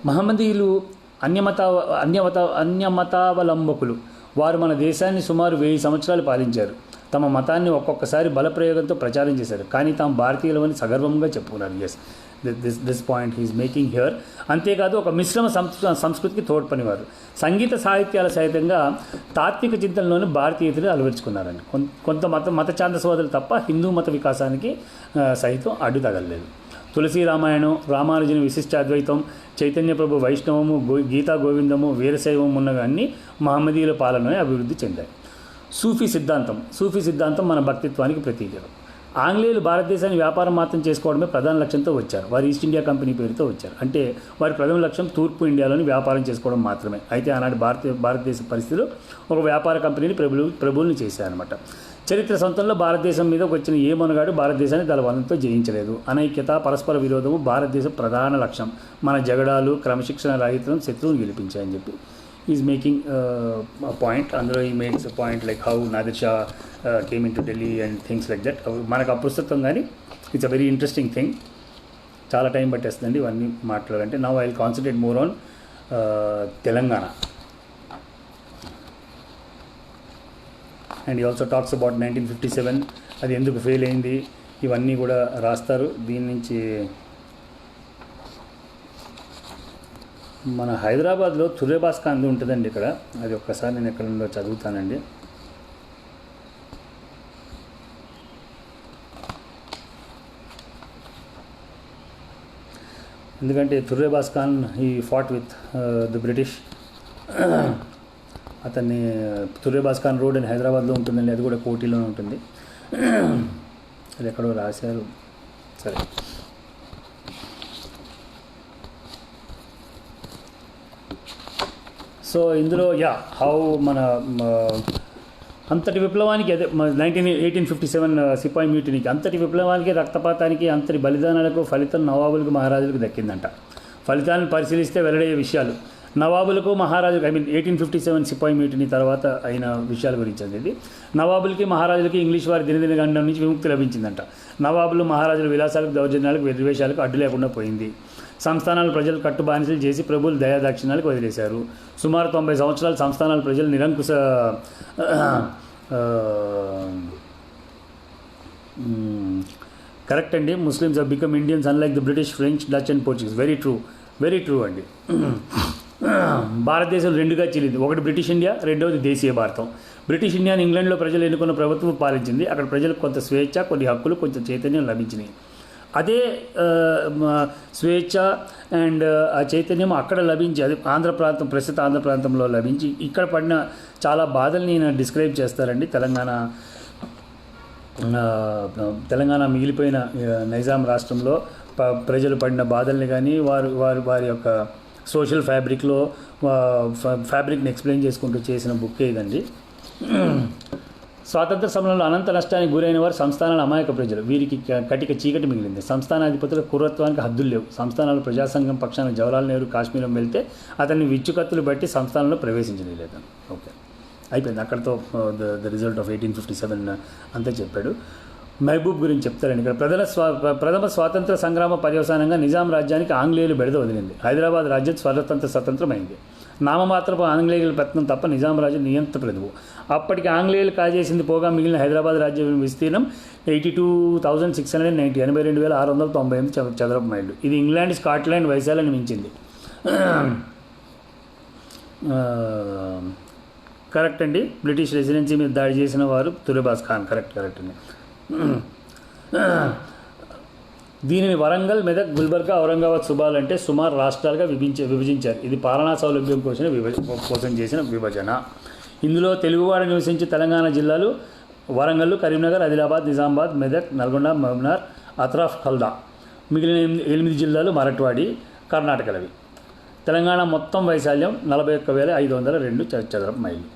[SPEAKER 1] మహమ్మదీయులు అన్యమతావలంబకులు. వారు మన దేశాన్ని సుమారు 1000 సంవత్సరాలు పాలించారు. తమ మతాన్ని ఒక్కొక్కసారి బలప్రయోగంతో ప్రచారం చేశారు. కానీ తాము భారతీయులమని సగర్వంగా చెప్పుకున్నారు. Yes, this point he's making here. అంతేకాదు ఒక మిశ్రమ సంస్కృతికి తోడ్పనివారు. సంగీత సాహిత్యాల సహితంగా తాత్విక చింతనలోని భారతీయతను అలవరుచుకున్నారని. కొంత మత ఛాందసోదరులు తప్ప హిందూ మత వికాసానికి సహితం అడ్డు తగలలేదు. తులసి రామాయణం, రామానుజుని విశిష్టాద్వైతం, చైతన్య ప్రభు వైష్ణవము, గీతా గోవిందము, వీరశైవం ఉన్నవన్నీ మహమ్మదీయుల పాలనలోనే అభివృద్ధి చెందాయి. సూఫీ సిద్ధాంతం మన భక్తిత్వానికి ప్రతీక. ఆంగ్లేయులు భారతదేశాన్ని వ్యాపారం మాత్రం చేసుకోవడమే ప్రధాన లక్ష్యంతో వచ్చారు. వారు ఈస్ట్ ఇండియా కంపెనీ పేరుతో వచ్చారు. అంటే వారి ప్రథమ లక్ష్యం తూర్పు ఇండియాలోని వ్యాపారం చేసుకోవడం మాత్రమే. అయితే ఆనాటి భారతదేశ పరిస్థితులు ఒక వ్యాపార కంపెనీని ప్రభువుల్ని చేశారనమాట. చరిత్ర సొంతంలో భారతదేశం మీద వచ్చిన ఏ మొనగాడు భారతదేశాన్ని దళబలంతో జయించలేదు. అనైక్యత, పరస్పర విరోధము భారతదేశం ప్రధాన లక్ష్యం. మన జగడాలు, క్రమశిక్షణ రాహిత్యం శత్రువును గెలిపించాయని చెప్పి ఈజ్ మేకింగ్ పాయింట్. అందులో ఈ makes point like how Nadir Shah came in to Delhi and things like that. మనకు అప్రస్తుతం కానీ it's a very interesting thing. చాలా టైం పట్టేస్తుందండి ఇవన్నీ మాట్లాడాలంటే. Now I will concentrate more on Telangana. And ఈ ఆల్సో టాక్స్ అబౌట్ 1957, అది ఎందుకు ఫెయిల్ అయింది, ఇవన్నీ కూడా రాస్తారు. దీని నుంచి మన హైదరాబాద్లో తుర్రెబాస్ కాంది ఉంటుందండి ఇక్కడ. అది ఒక్కసారి నేను ఎక్కడ ఉందో చదువుతానండి. ఎందుకంటే తుర్రేబాస్ ఖాన్ ఈ ఫాట్ విత్ ది బ్రిటిష్. అతన్ని తుర్రేబాస్ ఖాన్ రోడ్ అని హైదరాబాద్లో ఉంటుందండి, అది కూడా కోటిలోనే ఉంటుంది. అది ఎక్కడో రాశారు. సరే, సో ఇందులో హౌ మన అంతటి విప్లవానికి అదే 1857 సిపాయి మ్యూటినీకి, అంతటి విప్లవానికి, రక్తపాతానికి, అంతటి బలిదానాలకు ఫలితం నవాబులకు మహారాజులకు దక్కిందంట. ఫలితాలను పరిశీలిస్తే వెల్లడయ్యే విషయాలు నవాబులకు మహారాజులకు 1857 సిపాయి మ్యూటినీ తర్వాత అయిన విషయాల గురించి అనేది. నవాబులకి మహారాజులకి ఇంగ్లీష్ వారి దినదిన గండం నుంచి విముక్తి లభించిందంట. నవాబులు మహారాజుల విలాసాలకు, దౌర్జన్యాలకు, విద్వేషాలకు అడ్డు లేకుండా పోయింది. సంస్థానాలు ప్రజలు కట్టుబానిసలు చేసి ప్రభువులు దయాదాక్షిణ్యాలకు వదిలేశారు. సుమారు 90 సంవత్సరాలు సంస్థానాల ప్రజలు నిరంకుశ కరెక్ట్ అండి. Muslims have become Indians unlike the British, French, Dutch and Portuguese. Very true అండి. భారతదేశం రెండుగా చీలింది. ఒకటి బ్రిటిష్ ఇండియా, రెండవది దేశీయ భారతం. బ్రిటిష్ ఇండియాని ఇంగ్లాండ్లో ప్రజలు ఎన్నుకున్న ప్రభుత్వం పాలించింది. అక్కడ ప్రజలకు కొంత స్వేచ్ఛ, కొన్ని హక్కులు, కొంచెం చైతన్యం లభించినాయి. అదే స్వేచ్ఛ అండ్ ఆ చైతన్యం అక్కడ లభించి, అది ఆంధ్ర ప్రాంతం, ప్రస్తుత ఆంధ్ర ప్రాంతంలో లభించి ఇక్కడ పడిన చాలా బాధల్ని నేను డిస్క్రైబ్ చేస్తారండి. తెలంగాణ మిగిలిపోయిన నైజాం రాష్ట్రంలో ప్రజలు పడిన బాధల్ని కానీ వారి యొక్క సోషల్ ఫ్యాబ్రిక్ని ఎక్స్ప్లెయిన్ చేసుకుంటూ చేసిన బుక్కే ఇదండి. స్వాతంత్ర సమరంలో అనంత నష్టానికి గురైన వారు సంస్థానాల అమాయక ప్రజలు. వీరికి కటిక చీకటి మిగిలింది. సంస్థానాధిపతుల కుర్రత్వానికి హద్దులు లేవు. సంస్థానాలు ప్రజాసంఘం పక్షాన జవహర్లాల్ నెహ్రూ కాశ్మీరం వెళ్తే అతన్ని విచ్చుకత్తులు బట్టి సంస్థానంలో ప్రవేశించలేదు. ఓకే, అయిపోయింది అక్కడితో. ద రిజల్ట్ ఆఫ్ 1857 అంతా చెప్పాడు. మహబూబ్ గురించి చెప్తారండి ఇక్కడ. ప్రథమ స్వాతంత్ర సంగ్రామ పర్యవసానంగా నిజాం రాజ్యానికి ఆంగ్లేయులు బెడద వదిలింది. హైదరాబాద్ రాజ్యం స్వతంత్రమైంది. నామమాత్రపు ఆంగ్లేయుల పత్నం తప్ప నిజాం రాజ్యం నియంత్ర ప్రభువు. అప్పటికి ఆంగ్లేయులు కాజేసింది పోగా మిగిలిన హైదరాబాద్ రాజ్యం విస్తీర్ణం 82,690 82,698 చదరపు మైళ్ళు. ఇది ఇంగ్లాండ్, స్కాట్లాండ్, వైశాల్యాన్ని మించింది. కరెక్ట్ అండి. బ్రిటిష్ రెసిడెన్సీ మీద దాడి చేసిన వారు తుర్రేబాస్ ఖాన్. కరెక్ట్ అండి. దీనిని వరంగల్, మెదక్, గుల్బర్గా, ఔరంగాబాద్ సుబాలు అంటే సుమారు రాష్ట్రాలుగా విభజించారు. ఇది పాలనా సౌలభ్యం కోసం చేసిన విభజన. ఇందులో తెలుగువాడు నివసించే తెలంగాణ జిల్లాలు వరంగల్, కరీంనగర్, ఆదిలాబాద్, నిజామాబాద్, మెదక్, నల్గొండ, మహబూబ్నగర్, అత్రాఫ్, ఖల్దా. మిగిలిన 8 జిల్లాలు మరాఠవాడి, కర్ణాటకలవి. తెలంగాణ మొత్తం వైశాల్యం 41,502 చదరపు మైళ్ళు.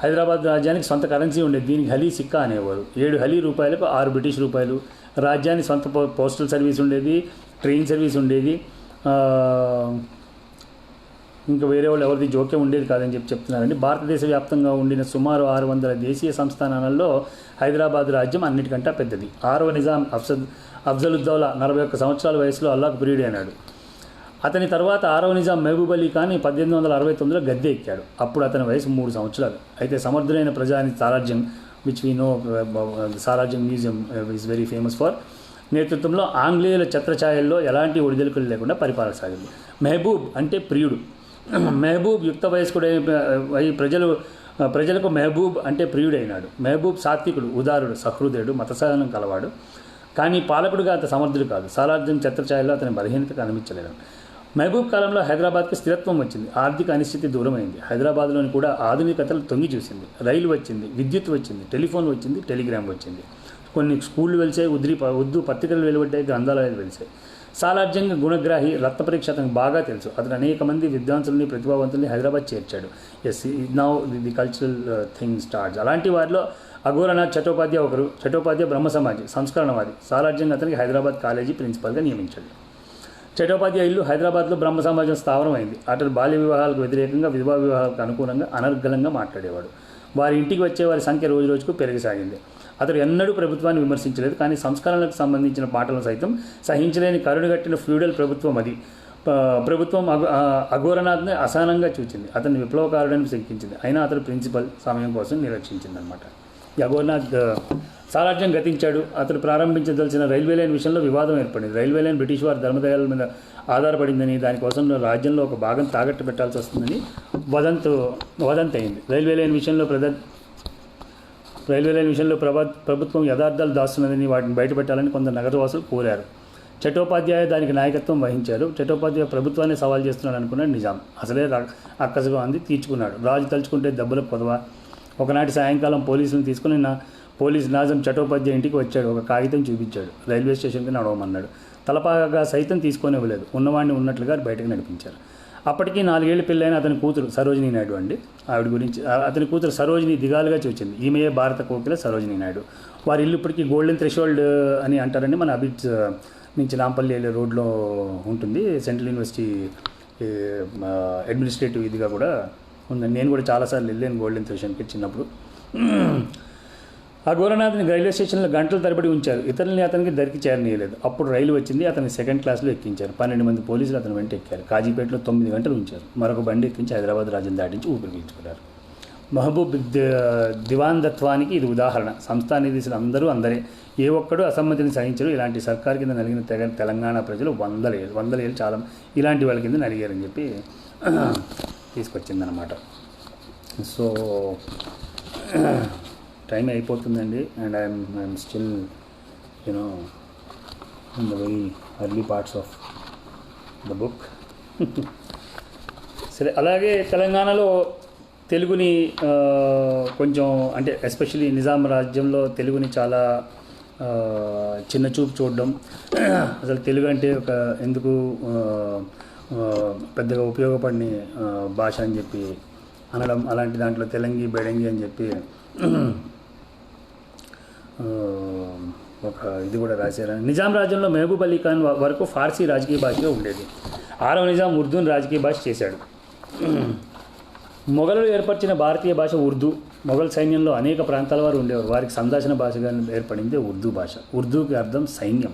[SPEAKER 1] హైదరాబాద్ రాజ్యానికి సొంత కరెన్సీ ఉండేది. దీనికి హలీ సిక్కా అనేవారు. 7 హలీ రూపాయలకు 6 బ్రిటిష్ రూపాయలు. రాజ్యానికి సొంత పోస్టల్ సర్వీస్ ఉండేది, ట్రైన్ సర్వీస్ ఉండేది. ఇంకా వేరే వాళ్ళు ఎవరిది జోక్యం ఉండేది కాదని చెప్తున్నారండి. భారతదేశ వ్యాప్తంగా ఉండిన సుమారు 600 దేశీయ సంస్థానాలలో హైదరాబాద్ రాజ్యం అన్నిటికంటే పెద్దది. 6వ నిజాం అఫ్జలుద్దౌలా 41 సంవత్సరాల వయసులో అల్లాకు ప్రియుడైనాడు. అతని తర్వాత 6వ నిజాం మహబూబ్ అలీ ఖాన్ 1869లో గద్దె ఎక్కాడు. అప్పుడు అతని వయసు 3 సంవత్సరాలు. అయితే సమర్థులైన ప్రజాని సారాజ్యం, విచ్ వీ నో సారాజ్యం museum is very famous for, నేతృత్వంలో ఆంగ్లేయుల ఛత్రఛాయల్లో ఎలాంటి ఒడిదొడుకులు లేకుండా పరిపాలన సాగింది. మహబూబ్ అంటే ప్రియుడు. మహబూబ్ యుక్త వయస్కుడై ప్రజలకు మహబూబ్ అంటే ప్రియుడైనాడు. మహబూబ్ సాత్వికుడు, ఉదారుడు, సహృదయుడు, మతసహనం కలవాడు. కానీ పాలకుడుగా అంత సమర్థుడు కాదు. సారాజ్యం ఛత్రఛాయల్లో అతని బలహీనత కనిపించలేదు. మహబూబ్ కాలంలో హైదరాబాద్కి స్థిరత్వం వచ్చింది. ఆర్థిక అనిశ్చితి దూరమైంది. హైదరాబాద్లోని కూడా ఆధునికతలు తొంగి చూసింది. రైలు వచ్చింది, విద్యుత్ వచ్చింది, టెలిఫోన్ వచ్చింది, టెలిగ్రామ్ వచ్చింది. కొన్ని స్కూళ్ళు వెలిసాయి, ఉర్దూ పత్రికలు వెలువడ్డాయి, గ్రంథాలయాలు వెలిసాయి. సాలార్జంగ్ గుణగ్రాహి, రక్త పరీక్ష అతనికి బాగా తెలుసు. అతను అనేక మంది విద్వాంసుల్ని, ప్రతిభావంతుల్ని హైదరాబాద్ చేర్చాడు. Yes, now the cultural thing starts. అలాంటి వారిలో అఘోరనాథ్ చటోపాధ్యాయ ఒకరు. చటోపాధ్యాయ బ్రహ్మ సమాజి, సంస్కరణవాది. సాలార్జంగ్ అతనికి హైదరాబాద్ కాలేజీ ప్రిన్సిపల్గా నియమించాడు. చటోపాధ్యాయ ఇల్లు హైదరాబాద్లో బ్రహ్మ సమాజం స్థావరం అయింది. అతను బాల్య వివాహాలకు వ్యతిరేకంగా, విధవా వివాహాలకు అనుకూలంగా, అనర్గళంగా మాట్లాడేవాడు. వారి ఇంటికి వచ్చే వారి సంఖ్య రోజు రోజుకు పెరిగిసాగింది. అతడు ఎన్నడూ ప్రభుత్వాన్ని విమర్శించలేదు. కానీ సంస్కరణలకు సంబంధించిన పాటలను సైతం సహించలేని కరుడుగట్టిన ఫ్యూడల్ ప్రభుత్వం అది. ప్రభుత్వం అఘోరనాథ్ని అసహనంగా చూచింది. అతన్ని విప్లవకారుడని శంకించింది. అయినా అతడు ప్రిన్సిపల్ సమయం కోసం నిరీక్షించింది అనమాట. అఘోరనాథ్ సాలార్జంగ్ గతించాడు. అతడు ప్రారంభించదలసిన రైల్వే లైన్ విషయంలో వివాదం ఏర్పడింది. రైల్వే లైన్ బ్రిటిష్ వారి ధర్మదయాల మీద ఆధారపడిందని, దానికోసం రాజ్యంలో ఒక భాగం తాకట్టు పెట్టాల్సి వస్తుందని వదంతి అయింది. రైల్వే లైన్ విషయంలో ప్రభుత్వం యథార్థాలు దాస్తున్నదని, వాటిని బయటపెట్టాలని కొందరు నగరవాసులు కోరారు. చట్టోపాధ్యాయ దానికి నాయకత్వం వహించారు. చట్టోపాధ్యాయ ప్రభుత్వాన్ని సవాల్ చేస్తున్నాడు అనుకున్నాడు నిజాం. అసలే అక్కసుగా అంది తీర్చుకున్నాడు. రాజు తలుచుకుంటే దెబ్బల పొదవ. ఒకనాటి సాయంకాలం పోలీసులను తీసుకుని పోలీస్ నాజం చట్టోపాధ్యాయ ఇంటికి వచ్చాడు. ఒక కాగితం చూపించాడు. రైల్వే స్టేషన్కి నడవమన్నాడు. తలపాగా సైతం తీసుకొని ఇవ్వలేదు. ఉన్నవాడిని ఉన్నట్లుగా బయటకు నడిపించారు. అప్పటికి 4 ఏళ్ల పెళ్ళైన అతని కూతురు సరోజినీ నాయుడు అండి. ఆవిడ గురించి అతని కూతురు సరోజిని దిగాలుగా చూచింది. ఈమెయే భారత కోకిల సరోజినీ నాయుడు. వారి ఇల్లు ఇప్పటికీ గోల్డెన్ థ్రెషోల్డ్ అని అంటారండి. మన అబిడ్స్ నుంచి నాంపల్లి వెళ్ళే రోడ్లో ఉంటుంది. సెంట్రల్ యూనివర్సిటీ అడ్మినిస్ట్రేటివ్ ఇదిగా కూడా ఉందండి. నేను కూడా చాలాసార్లు వెళ్ళాను గోల్డెన్ థ్రెషోల్డ్కి చిన్నప్పుడు. ఆ ఘోరనాథ్ని రైల్వే స్టేషన్లో గంటల తరబడి ఉంచారు. ఇతరులని అతనికి దరికి చేరనీయలేదు. అప్పుడు రైలు వచ్చింది. అతన్ని సెకండ్ క్లాస్లో ఎక్కించారు. 12 మంది పోలీసులు అతని వెంట ఎక్కారు. కాజీపేటలో 9 గంటలు ఉంచారు. మరొక బండి ఎక్కించి హైదరాబాద్ రాజ్యం దాటించి ఊపిరి పీల్చుకున్నారు. మహబూబ్ దివాందత్వానికి ఇది ఉదాహరణ. సంస్థానిధీసులు అందరూ అందరే. ఏ ఒక్కడూ అసమ్మతిని సహించరు. ఇలాంటి సర్కార్ కింద నలిగిన తెలంగాణ ప్రజలు వందల ఏళ్ళు చాలా ఇలాంటి వాళ్ళ కింద నలిగారని చెప్పి తీసుకొచ్చిందనమాట. సో టైం అయిపోతుందండి. And I'm still you know in the very early parts of the book. సరే, అలాగే తెలంగాణలో తెలుగుని కొంచెం అంటే ఎస్పెషలీ నిజాం రాజ్యంలో తెలుగుని చాలా చిన్న చూపు చూడడం, అసలు తెలుగు అంటే ఒక ఎందుకు పెద్దగా ఉపయోగపడిన భాష అని చెప్పి అనడం, అలాంటి దాంట్లో తెలంగి బెడంగి అని చెప్పి ఒక ఇది కూడా రాశారు. నిజాం రాజ్యంలో మహబూబ్ అలీ ఖాన్ వరకు ఫార్సీ రాజకీయ భాషగా ఉండేది. 6వ నిజాం ఉర్దూని రాజకీయ భాష చేశాడు. మొఘలులు ఏర్పరిచిన భారతీయ భాష ఉర్దూ. మొఘల్ సైన్యంలో అనేక ప్రాంతాల వారు ఉండేవారు. వారికి సంభాషణ భాషగా ఏర్పడింది ఉర్దూ భాష. ఉర్దూకి అర్థం సైన్యం.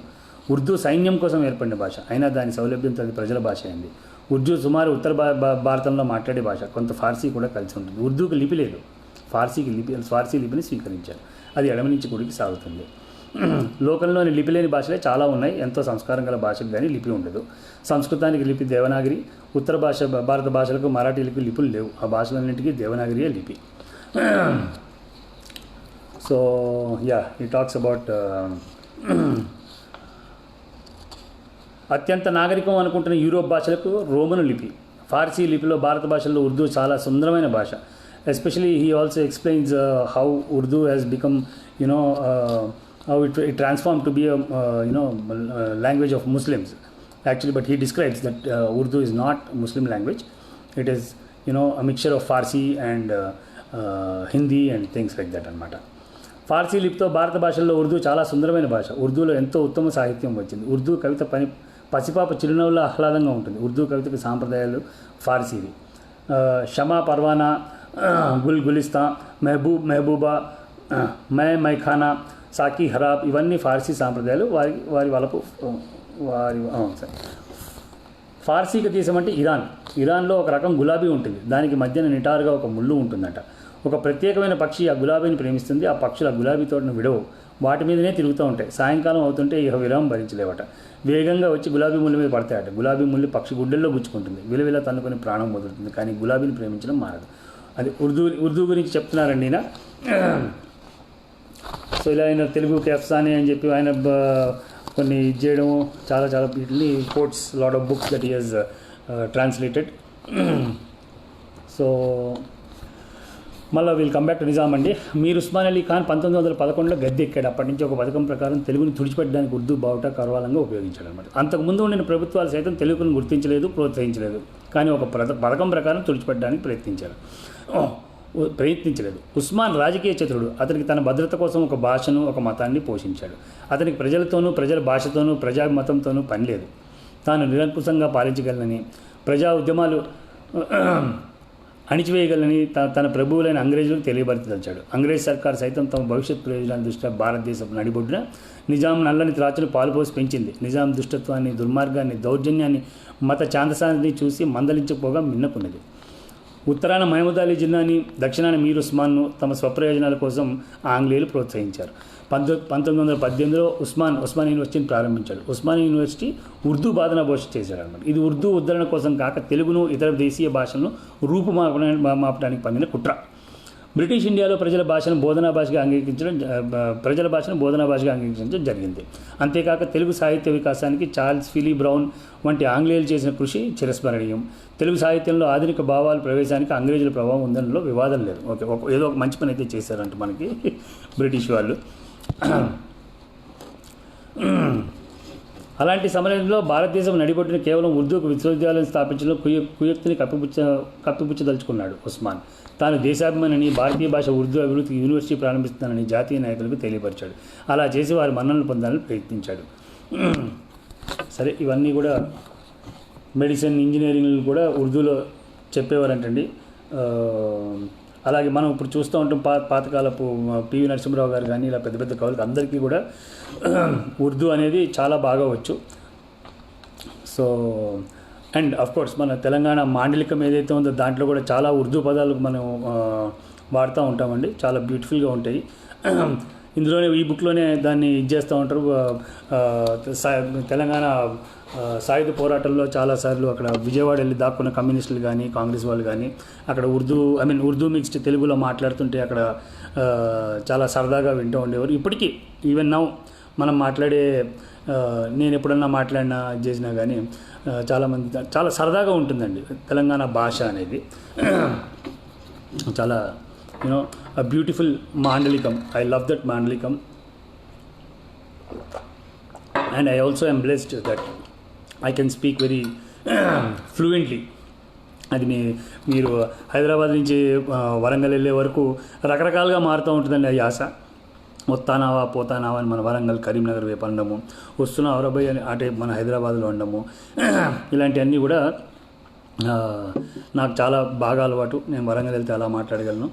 [SPEAKER 1] ఉర్దూ సైన్యం కోసం ఏర్పడిన భాష. అయినా దాని సౌలభ్యంతో అది ప్రజల భాష అయింది. ఉర్దూ సుమారు ఉత్తర భారతంలో మాట్లాడే భాష. కొంత ఫార్సీ కూడా కలిసి ఉంటుంది. ఉర్దూకి లిపి లేదు. ఫార్సీ లిపిని స్వీకరించారు. అది ఎడమ నుంచి కుడికి సాగుతుంది. లోకంలోని లిపి లేని భాషలే చాలా ఉన్నాయి. ఎంతో సంస్కారం గల భాషకు కానీ లిపి ఉండదు. సంస్కృతానికి లిపి దేవనాగరి. ఉత్తర భారత భాషలకు మరాఠీలకు లిపులు లేవు. ఆ భాషలన్నింటికీ దేవనాగరియే లిపి. సో ఈ టాక్స్ అబౌట్ అత్యంత నాగరికం అనుకుంటున్న యూరోప్ భాషలకు రోమను లిపి. ఫార్సీ లిపిలో భారత భాషల్లో ఉర్దూ చాలా సుందరమైన భాష. Especially he also explains how Urdu has become, how it transformed to be a language of Muslims actually. But he describes that Urdu is not Muslim language. It is a mixture of Farsi and Hindi and things like that అనమాట. ఫార్సీ లిపితో భారత భాషల్లో ఉర్దూ చాలా సుందరమైన భాష. ఉర్దూలో ఎంతో ఉత్తమ సాహిత్యం వచ్చింది. ఉర్దూ కవిత పసిపాప చిరునవ్వుల ఆహ్లాదంగా ఉంటుంది. ఉర్దూ కవితకి సాంప్రదాయాలు ఫార్సీవి. షమా పర్వానా, గులిస్తా, మెహబూబా, మైఖానా, సాకి హరాబ్ ఇవన్నీ ఫార్సీ సాంప్రదాయాలు. వారి వలపు ఫార్సీకి తీసమంటే ఇరాన్లో ఒక రకం గులాబీ ఉంటుంది. దానికి మధ్యన నిటారుగా ఒక ముళ్ళు ఉంటుందట. ఒక ప్రత్యేకమైన పక్షి ఆ గులాబీని ప్రేమిస్తుంది. ఆ పక్షులు ఆ గులాబీ తోటను విడవు. వాటి మీదనే తిరుగుతూ ఉంటాయి. సాయంకాలం అవుతుంటే ఇక విరామం భరించలేవట. వేగంగా వచ్చి గులాబీ ముళ్ళు మీద పడతాయట. గులాబీ ముళ్ళు పక్షి గుడ్డల్లో గుచ్చుకుంటుంది. విలవిల తన్నుకొని ప్రాణం వదులుతుంది. కానీ గులాబీని ప్రేమించడం మారదు. అది ఉర్దూ గురించి చెప్తున్నారండి ఈయన. సో ఇలా ఆయన తెలుగుకి అఫ్సానే అని చెప్పి ఆయన కొన్ని చేయడం చాలా వీటిని quotes lot of books that he has translated. So మళ్ళీ we'll come back to Nizam అండి. మీర్ ఉస్మాన్ అలీ ఖాన్ 1911లో గద్దె ఎక్కాడు. అప్పటి నుంచి ఒక పథకం ప్రకారం తెలుగుని తుడిచిపెట్టడానికి ఉర్దూ బావుట కరవాలంగా ఉపయోగించాడు అనమాట. అంతకుముందు ఉండిన ప్రభుత్వాలు సైతం తెలుగును గుర్తించలేదు, ప్రోత్సహించలేదు. కానీ ఒక పథకం ప్రకారం తుడిచిపెట్టడానికి ప్రయత్నించలేదు. ఉస్మాన్ రాజకీయ చతురుడు. అతనికి తన భద్రత కోసం ఒక భాషను, ఒక మతాన్ని పోషించాడు. అతనికి ప్రజలతోనూ, ప్రజల భాషతోనూ, ప్రజా మతంతోనూ పని లేదు. తాను నిరంకుశంగా పాలించగలనని, ప్రజా ఉద్యమాలు అణిచివేయగలని తన ప్రభువులైన అంగ్రేజులకు తెలియబరచదలిచాడు. అంగ్రేజ్ సర్కార్ సైతం తమ భవిష్యత్ ప్రయోజనాల దృష్ట్యా భారతదేశపు నడిబొడ్డున నిజాం నల్లని త్రాచును పాలుపోసి పెంచింది. నిజాం దుష్టత్వాన్ని, దుర్మార్గాన్ని, దౌర్జన్యాన్ని, మత ఛాందసాన్ని చూసి మందలించకపోగా మిన్నకున్నది. ఉత్తరాన మహమూద్ అలీ జిన్నాని, దక్షిణాన మీర్ ఉస్మాన్ను తమ స్వప్రయోజనాల కోసం ఆంగ్లేయులు ప్రోత్సహించారు. 1918లో ఉస్మాన్ యూనివర్సిటీని ప్రారంభించాడు. ఉస్మాన్ యూనివర్సిటీ ఉర్దూ బాధన భాష చేశాడు అనమాట. ఇది ఉర్దూ ఉద్ధరణ కోసం కాక తెలుగును, ఇతర దేశీయ భాషలను మాపడానికి పండిన కుట్ర. బ్రిటిష్ ఇండియాలో ప్రజల భాషను బోధనా భాషగా అంగీకరించడం జరిగింది. అంతేకాక తెలుగు సాహిత్య వికాసానికి చార్ల్స్ ఫిలీ బ్రౌన్ వంటి ఆంగ్లేయులు చేసిన కృషి చిరస్మరణీయం. తెలుగు సాహిత్యంలో ఆధునిక భావాల ప్రవేశానికి అంగ్రేజుల ప్రభావం ఉందనలో వివాదం లేదు. ఓకే, ఏదో ఒక మంచి పని అయితే చేశారంట మనకి బ్రిటిష్ వాళ్ళు. అలాంటి సమయంలో భారతదేశం నడిబొట్టిన కేవలం ఉర్దూకు విశ్వవిద్యాలయం స్థాపించడంలో కుయుక్తిని కప్పిపుచ్చదలుచుకున్నాడు ఉస్మాన్. తాను దేశాభిమానిని, భారతీయ భాష ఉర్దూ అభివృద్ధికి యూనివర్సిటీ ప్రారంభిస్తున్నానని జాతీయ నాయకులకు తెలియపరిచాడు. అలా చేసి వారి మన్ననలు పొందాలని ప్రయత్నించాడు. సరే, ఇవన్నీ కూడా మెడిసిన్, ఇంజనీరింగ్ కూడా ఉర్దూలో చెప్పేవారంటండి. అలాగే మనం ఇప్పుడు చూస్తూ ఉంటాం పాతకాలపు పివి నరసింహరావు గారు కానీ ఇలా పెద్ద పెద్ద కవులకు అందరికీ కూడా ఉర్దూ అనేది చాలా బాగా వచ్చు. సో అండ్ అఫ్కోర్స్ మన తెలంగాణ మాండలికం ఏదైతే ఉందో దాంట్లో కూడా చాలా ఉర్దూ పదాలు మనం వాడుతూ ఉంటామండి. చాలా బ్యూటిఫుల్గా ఉంటాయి. ఇందులోనే ఈ బుక్లోనే దాన్ని చేస్తూ ఉంటారు. తెలంగాణ సాయుధ పోరాటంలో చాలాసార్లు అక్కడ విజయవాడ వెళ్ళి దాక్కున్న కమ్యూనిస్టులు కానీ కాంగ్రెస్ వాళ్ళు కానీ అక్కడ ఉర్దూ మిక్స్డ్ తెలుగులో మాట్లాడుతుంటే అక్కడ చాలా సరదాగా వింటూ ఉండేవారు. ఇప్పటికీ ఈవెన్ నౌ మనం మాట్లాడే నేను ఎప్పుడన్నా మాట్లాడినా చేసినా కానీ చాలామంది చాలా సరదాగా ఉంటుందండి తెలంగాణ భాష అనేది. చాలా బ్యూటిఫుల్ మాండలికం. ఐ లవ్ దట్ మాండలికం and I also am blessed that I can speak very fluently. అది మీరు హైదరాబాద్ నుంచి వరంగల్ వెళ్ళే వరకు రకరకాలుగా మారుతూ ఉంటుందండి ఆ యాస. వస్తానావా పోతానావా అని మన వరంగల్, కరీంనగర్ వైపు అనడము, వస్తున్నావు అవరాబాయ్ అని అటే మన హైదరాబాద్లో అనడము, ఇలాంటివన్నీ కూడా నాకు చాలా బాగా అలవాటు. నేను వరంగల్ వెళ్తే అలా మాట్లాడగలను.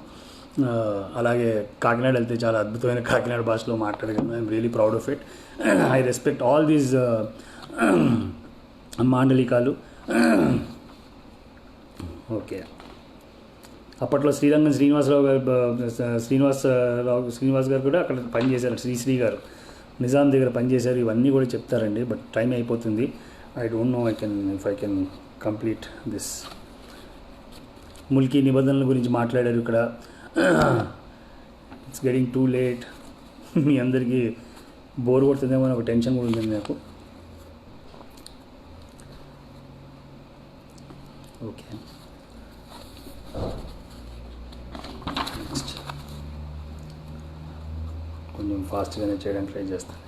[SPEAKER 1] అలాగే కాకినాడ వెళ్తే చాలా అద్భుతమైన కాకినాడ భాషలో మాట్లాడగలను. I'm really proud of it. I respect all these మాండలికాలు. ఓకే, అప్పట్లో శ్రీరంగం శ్రీనివాస్ గారు కూడా అక్కడ పనిచేశారు. శ్రీ గారు నిజాం దగ్గర పనిచేశారు. ఇవన్నీ కూడా చెప్తారండి, బట్ టైం అయిపోతుంది. I don't know if I can complete this. ముల్కీ నిబంధనల గురించి మాట్లాడారు ఇక్కడ. It's getting too late. మీ అందరికీ బోర్ కొడుతుందేమో అని ఒక టెన్షన్ కూడా ఉంది నాకు. ఓకే, కొంచెం ఫాస్ట్గానే చేయడానికి ట్రై చేస్తాను.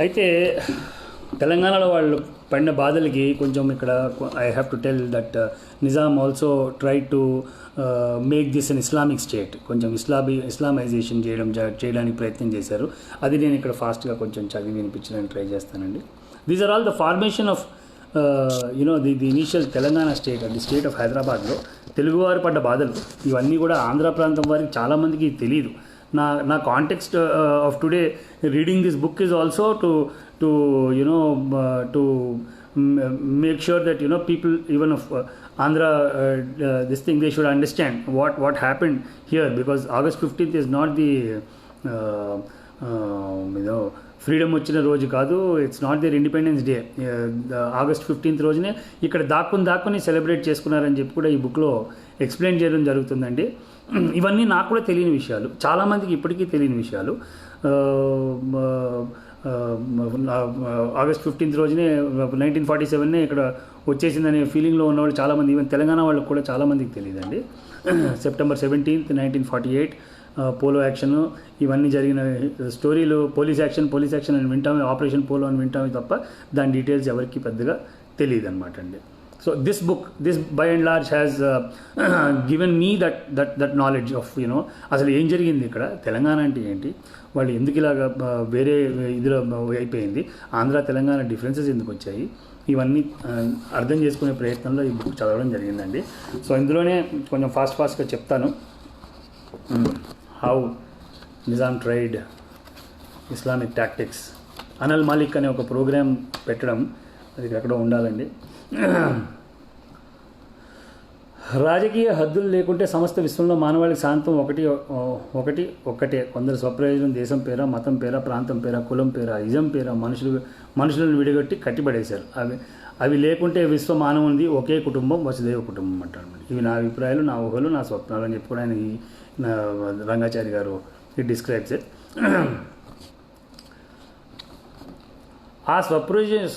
[SPEAKER 1] అయితే తెలంగాణలో వాళ్ళు పడిన బాధలకి కొంచెం ఇక్కడ I have to tell that Nizam also try to make this an Islamic state. కొంచెం ఇస్లామైజేషన్ చేయడానికి ప్రయత్నం చేశారు. అది నేను ఇక్కడ ఫాస్ట్గా కొంచెం చదివి వినిపించడానికి ట్రై చేస్తానండి. These are all the formation of the initial Telangana state and the state of హైదరాబాద్లో తెలుగువారు పడ్డ బాధలు. ఇవన్నీ కూడా ఆంధ్ర ప్రాంతం వారికి చాలామందికి తెలియదు. నా context of today reading this book is also to make sure that people even of Andhra this thing they should understand what happened here, because August 15th is not the freedom వచ్చిన రోజు కాదు. It's not their independence day. August 15th రోజునే ఇక్కడ దాక్కుని celebrate చేసుకున్నారని చెప్పి కూడా ఈ బుక్లో ఎక్స్ప్లెయిన్ చేయడం జరుగుతుందండి. ఇవన్నీ నాకు కూడా తెలియని విషయాలు, చాలామందికి ఇప్పటికీ తెలియని విషయాలు. ఆగస్ట్ 15th రోజునే 1947నే ఇక్కడ వచ్చేసిందనే ఫీలింగ్లో ఉన్నవాళ్ళు చాలామంది, ఈవెన్ తెలంగాణ వాళ్ళకి కూడా చాలామందికి తెలియదండి. సెప్టెంబర్ 17th 1948 పోలో యాక్షన్, ఇవన్నీ జరిగిన స్టోరీలు. పోలీస్ యాక్షన్ అని వింటామే, ఆపరేషన్ పోలో అని వింటామే తప్ప దాని డీటెయిల్స్ ఎవరికి పెద్దగా తెలియదు అనమాట అండి. So this by and large has given me that knowledge of అసలు ఏం జరిగింది ఇక్కడ, తెలంగాణ అంటే ఏంటి, వాళ్ళు ఎందుకు ఇలాగా వేరే ఇదిలో అయిపోయింది, ఆంధ్ర తెలంగాణ డిఫరెన్సెస్ ఎందుకు వచ్చాయి, ఇవన్నీ అర్థం చేసుకునే ప్రయత్నంలో ఈ బుక్ చదవడం జరిగిందండి. సో ఇందులోనే కొంచెం ఫాస్ట్గా చెప్తాను. How Nizam tried Islamic tactics. అనల్ మాలిక్ అనే ఒక ప్రోగ్రాం పెట్టడం, అది ఎక్కడో ఉండాలండి. రాజకీయ హద్దులు లేకుంటే సమస్త విశ్వంలో మానవాళికి శాంతం ఒక్కటే. కొందరు స్వప్రయోజనం, దేశం పేర, మతం పేర, ప్రాంతం పేర, కులం పేర, ఇజం పేర మనుషులను విడగొట్టి కట్టిపడేశారు. అవి లేకుంటే విశ్వ మానవునిది ఒకే కుటుంబం వసుదేవ కుటుంబం అంటారు. ఇవి నా అభిప్రాయాలు, నా ఊహలు, నా స్వప్నాలు అని చెప్పుకోవడానికి నా రంగాచారి గారు ఇట్ డిస్క్రైబ్స్ ఇట్. ఆ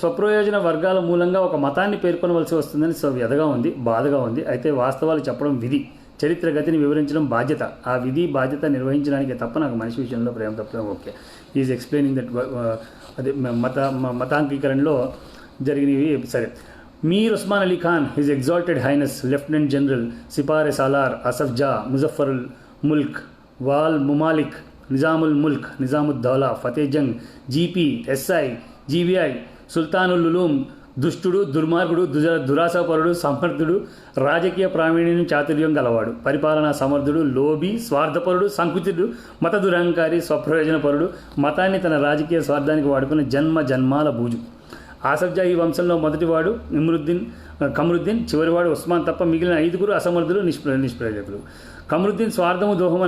[SPEAKER 1] స్వప్రయోజన వర్గాల మూలంగా ఒక మతాన్ని పేర్కొనవలసి వస్తుందని వ్యధగా ఉంది, బాధగా ఉంది. అయితే వాస్తవాలు చెప్పడం విధి, చరిత్ర గతిని వివరించడం బాధ్యత. ఆ విధి బాధ్యత నిర్వహించడానికి తప్ప నాకు మనిషి విషయంలో ప్రేమ తప్పడం ఓకే. ఈజ్ ఎక్స్ప్లెయినింగ్ దట్ అదే మతాంకీకరణలో జరిగినవి. సరే, Mir Osman Ali Khan, his exalted highness lieutenant general Sipahe Salar Asaf Jah Muzaffarul Mulk Wal Mumalik Nizamul Mulk Nizamuddaula Fateh Jung GP SI GVI Sultanul Uloom దుష్టుడు, దుర్మార్గుడు, దురాశాపరుడు, సమర్థుడు, రాజకీయ ప్రావీణ్యం చాతుర్యం గలవాడు, పరిపాలనా సమర్థుడు, లోబి, స్వార్థపరుడు, సంకుచితుడు, మత దురహంకారి, స్వప్రయోజనపరుడు, మతాన్ని తన రాజకీయ స్వార్థానికి వాడుకున్న జన్మాల బూజు. ఆసఫ్ జా ఈ వంశంలో మొదటివాడు కమరుద్దీన్, చివరివాడు ఉస్మాన్ తప్ప మిగిలిన 5 అసమర్థులు, నిష్ప్రయోజకులు. కమరుద్దీన్ స్వార్థము దోహం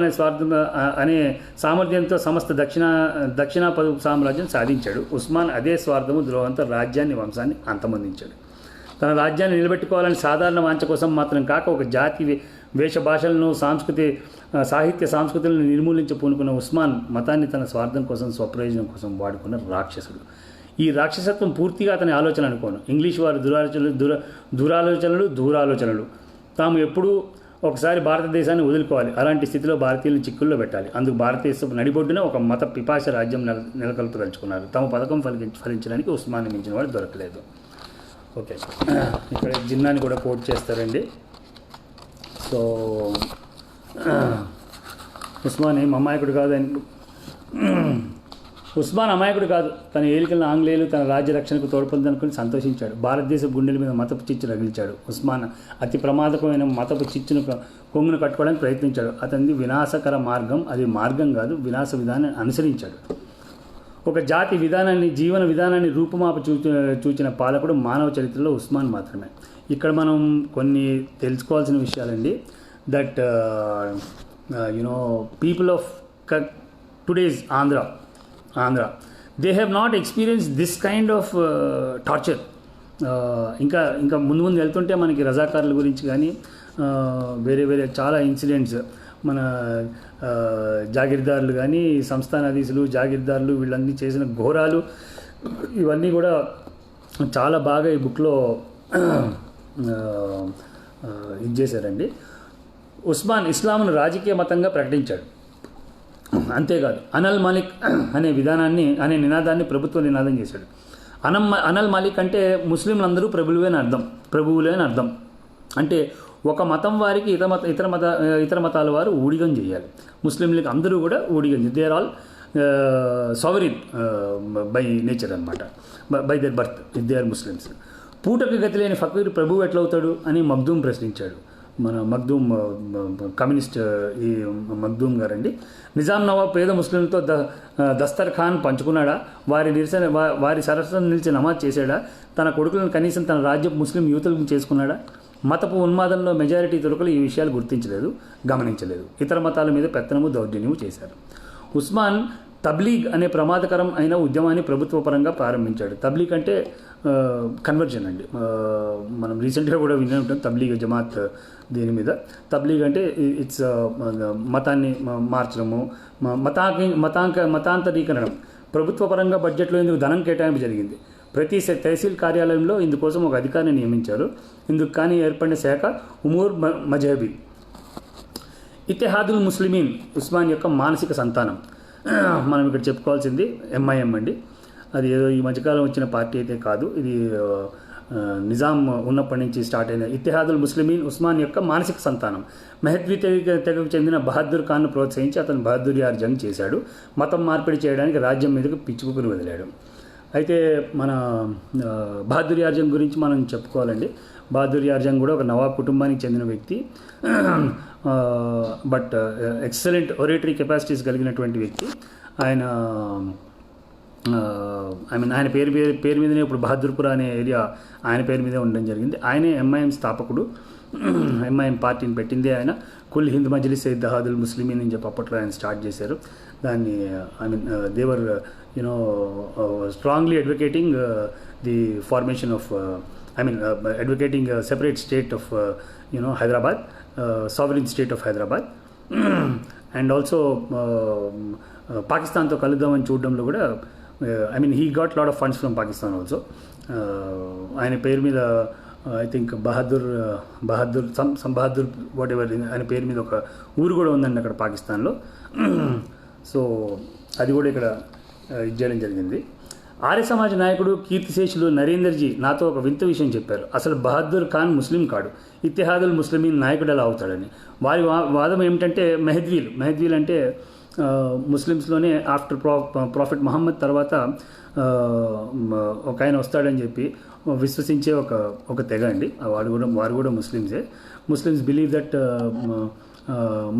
[SPEAKER 1] అనే సామర్థ్యంతో సమస్త దక్షిణాపద సామ్రాజ్యం సాధించాడు. ఉస్మాన్ అదే స్వార్థము ద్రోహంతో రాజ్యాన్ని, వంశాన్ని అంతమొందించాడు. తన రాజ్యాన్ని నిలబెట్టుకోవాలని సాధారణ వాంఛ కోసం మాత్రం కాక ఒక జాతి వేష భాషలను, సాహిత్య సంస్కృతులను నిర్మూలించి పూనుకున్న ఉస్మాన్ మతాన్ని తన స్వార్థం కోసం, స్వప్రయోజనం కోసం వాడుకున్న రాక్షసుడు. ఈ రాక్షసత్వం పూర్తిగా అతని ఆలోచన అనుకోను. ఇంగ్లీష్ వారు దూరాలోచనలు తాము ఎప్పుడూ ఒకసారి భారతదేశాన్ని వదులుకోవాలి. అలాంటి స్థితిలో భారతీయులను చిక్కుల్లో పెట్టాలి. అందుకు భారతదేశం నడిబొడ్డున ఒక మత పిపాస రాజ్యం నెలకొల్పదలుచుకున్నారు. తమ పథకం ఫలించడానికి ఉస్మాన్ని మించిన వాడు దొరకలేదు. ఓకే, ఇక్కడ జిన్నాని కూడా కోట్ చేస్తారండి. సో ఉస్మాన్ ఏం అమాయకుడు కాదు ఉస్మాన్ అమాయకుడు కాదు. తన ఏలికలను ఆంగ్లేయులు తన రాజ్య రక్షణకు తోడ్పొందనుకుని సంతోషించాడు. భారతదేశ గుండెల మీద మతపు చిచ్చు రగిల్చాడు. ఉస్మాన్ అతి ప్రమాదకమైన మతపు చిచ్చును కొంగును కట్టుకోవడానికి ప్రయత్నించాడు. అతనిది వినాశకర మార్గం, అది మార్గం కాదు, వినాశ విధానాన్ని అనుసరించాడు. ఒక జాతి విధానాన్ని, జీవన విధానాన్ని రూపుమాప చూచిన పాలకుడు మానవ చరిత్రలో ఉస్మాన్ మాత్రమే. ఇక్కడ మనం కొన్ని తెలుసుకోవాల్సిన విషయాలండి. That people of today's Andhra, they have not experienced this kind of torture. ఇంకా ముందు వెళ్తుంటే మనకి రజాకారుల గురించి కానీ వేరే చాలా ఇన్సిడెంట్స్, మన జాగీర్దారులు కానీ, సంస్థానాధీశులు, జాగీర్దారులు వీళ్ళన్నీ చేసిన ఘోరాలు ఇవన్నీ కూడా చాలా బాగా ఈ బుక్లో ఇది చేశారండి. ఉస్మాన్ ఇస్లాంను రాజకీయ మతంగా ప్రకటించాడు. అంతేకాదు అనల్ మాలిక్ అనే నినాదాన్ని ప్రభుత్వ నినాదం చేశాడు. అనల్ మాలిక్ అంటే ముస్లింలందరూ ప్రభువులే అని అర్థం. అంటే ఒక మతం వారికి ఇతర మతాల వారు ఊడిగం చేయాలి. ముస్లింలకి అందరూ కూడా ఊడిగం, they are all sovereign by nature అనమాట, by their birth they are Muslims. పూటకు గతి లేని ఫకీర్ ప్రభువు ఎట్లవుతాడు అని మగ్దూమ్ ప్రశ్నించాడు. మన మగ్దూమ్ కమ్యూనిస్ట్ ఈ మగ్దూమ్ గారండి. నిజాం నవాబ్ పేద ముస్లింలతో దస్తర్ఖాన్ పంచుకున్నాడా? వారి సరస్సును నిలిచి నమాజ్ చేశాడా? తన కొడుకులను కనీసం తన రాజ్యపు ముస్లిం యువతులను చేసుకున్నాడా? మతపు ఉన్మాదంలో మెజారిటీ తురకలు ఈ విషయాలు గమనించలేదు. ఇతర మతాల మీద పెత్తనము, దౌర్జన్యము చేశారు. ఉస్మాన్ తబ్లీగ్ అనే ప్రమాదకరం అయిన ఉద్యమాన్ని ప్రభుత్వ పరంగా ప్రారంభించాడు. తబ్లీగ్ అంటే కన్వర్జన్ అండి. మనం రీసెంట్గా కూడా వినే ఉంటాం తబ్లీగ్ జమాత్ దీని మీద. తబ్లీగ్ అంటే ఇట్స్ మతాన్ని మార్చడము, మతాంతరీకరణం. ప్రభుత్వ పరంగా బడ్జెట్లో ఇందుకు ధనం కేటాయింపు జరిగింది. ప్రతి తహసీల్ కార్యాలయంలో ఇందుకోసం ఒక అధికారిని నియమించారు. ఇందుకు కానీ ఏర్పడిన శాఖ ఉమూర్ మజహబీ. ఇత్తెహాదుల్ ముస్లిమీన్ ఉస్మాన్ యొక్క మానసిక సంతానం. మనం ఇక్కడ చెప్పుకోవాల్సింది ఎంఐఎం అండి. అది ఏదో ఈ మధ్యకాలం వచ్చిన పార్టీ అయితే కాదు. ఇది నిజాం ఉన్నప్పటి నుంచి స్టార్ట్ అయిన ఇత్తెహాదుల్ ముస్లిమీన్ ఉస్మాన్ యొక్క మానసిక సంతానం. మెహద్వీ తెగకు చెందిన బహదూర్ ఖాన్ను ప్రోత్సహించి అతను బహదూర్ యార్ జంగ్ చేశాడు. మతం మార్పిడి చేయడానికి రాజ్యం మీదకు పిచ్చుకుని వదిలాడు. అయితే మన బహదూర్ యార్ జంగ్ గురించి మనం చెప్పుకోవాలండి. బహదూర్ యార్ జంగ్ కూడా ఒక నవాబ్ కుటుంబానికి చెందిన వ్యక్తి. బట్ ఎక్సలెంట్ ఒరేటరీ కెపాసిటీస్ కలిగినటువంటి వ్యక్తి ఆయన. ఆయన పేరు మీదనే ఇప్పుడు బహదూర్పుర అనే ఏరియా ఆయన పేరు మీదే ఉండడం జరిగింది. ఆయనే ఎంఐఎం స్థాపకుడు. ఎంఐఎం పార్టీని పెట్టిందే ఆయన. కుల్ హింద్ మజ్లిస్ ఇత్తెహాదుల్ ముస్లిమీన్ అని చెప్పి అప్పట్లో ఆయన స్టార్ట్ చేశారు. దాన్ని they were strongly advocating the formation of I mean, advocating a separate state of, Hyderabad, sovereign state of Hyderabad. And also పాకిస్తాన్తో కలుద్దామని చూడడంలో కూడా I mean he got lot of funds from Pakistan also. ఆయన పేరు మీద I think Bahadur Bahadur what ever ఆయన పేరు మీద ఒక ఊరు కూడా ఉందండి అక్కడ పాకిస్తాన్లో. సో అది కూడా ఇక్కడ ఇది చేయడం జరిగింది. ఆర్య సమాజ్ నాయకుడు కీర్తిశేషులు నరేందర్జీ నాతో ఒక వింత విషయం చెప్పారు. అసలు బహదూర్ ఖాన్ ముస్లిం కాడు, ఇత్తిహాదుల్ ముస్లిమీన్ నాయకుడు ఎలా అవుతాడని. వారి వాదం ఏమిటంటే మెహద్వీల్ అంటే ముస్లిమ్స్లోనే ఆఫ్టర్ ప్రాఫిట్ మహమ్మద్ తర్వాత ఒక ఆయన వస్తాడని చెప్పి విశ్వసించే ఒక తెగ అండి. వారు కూడా Muslims believe that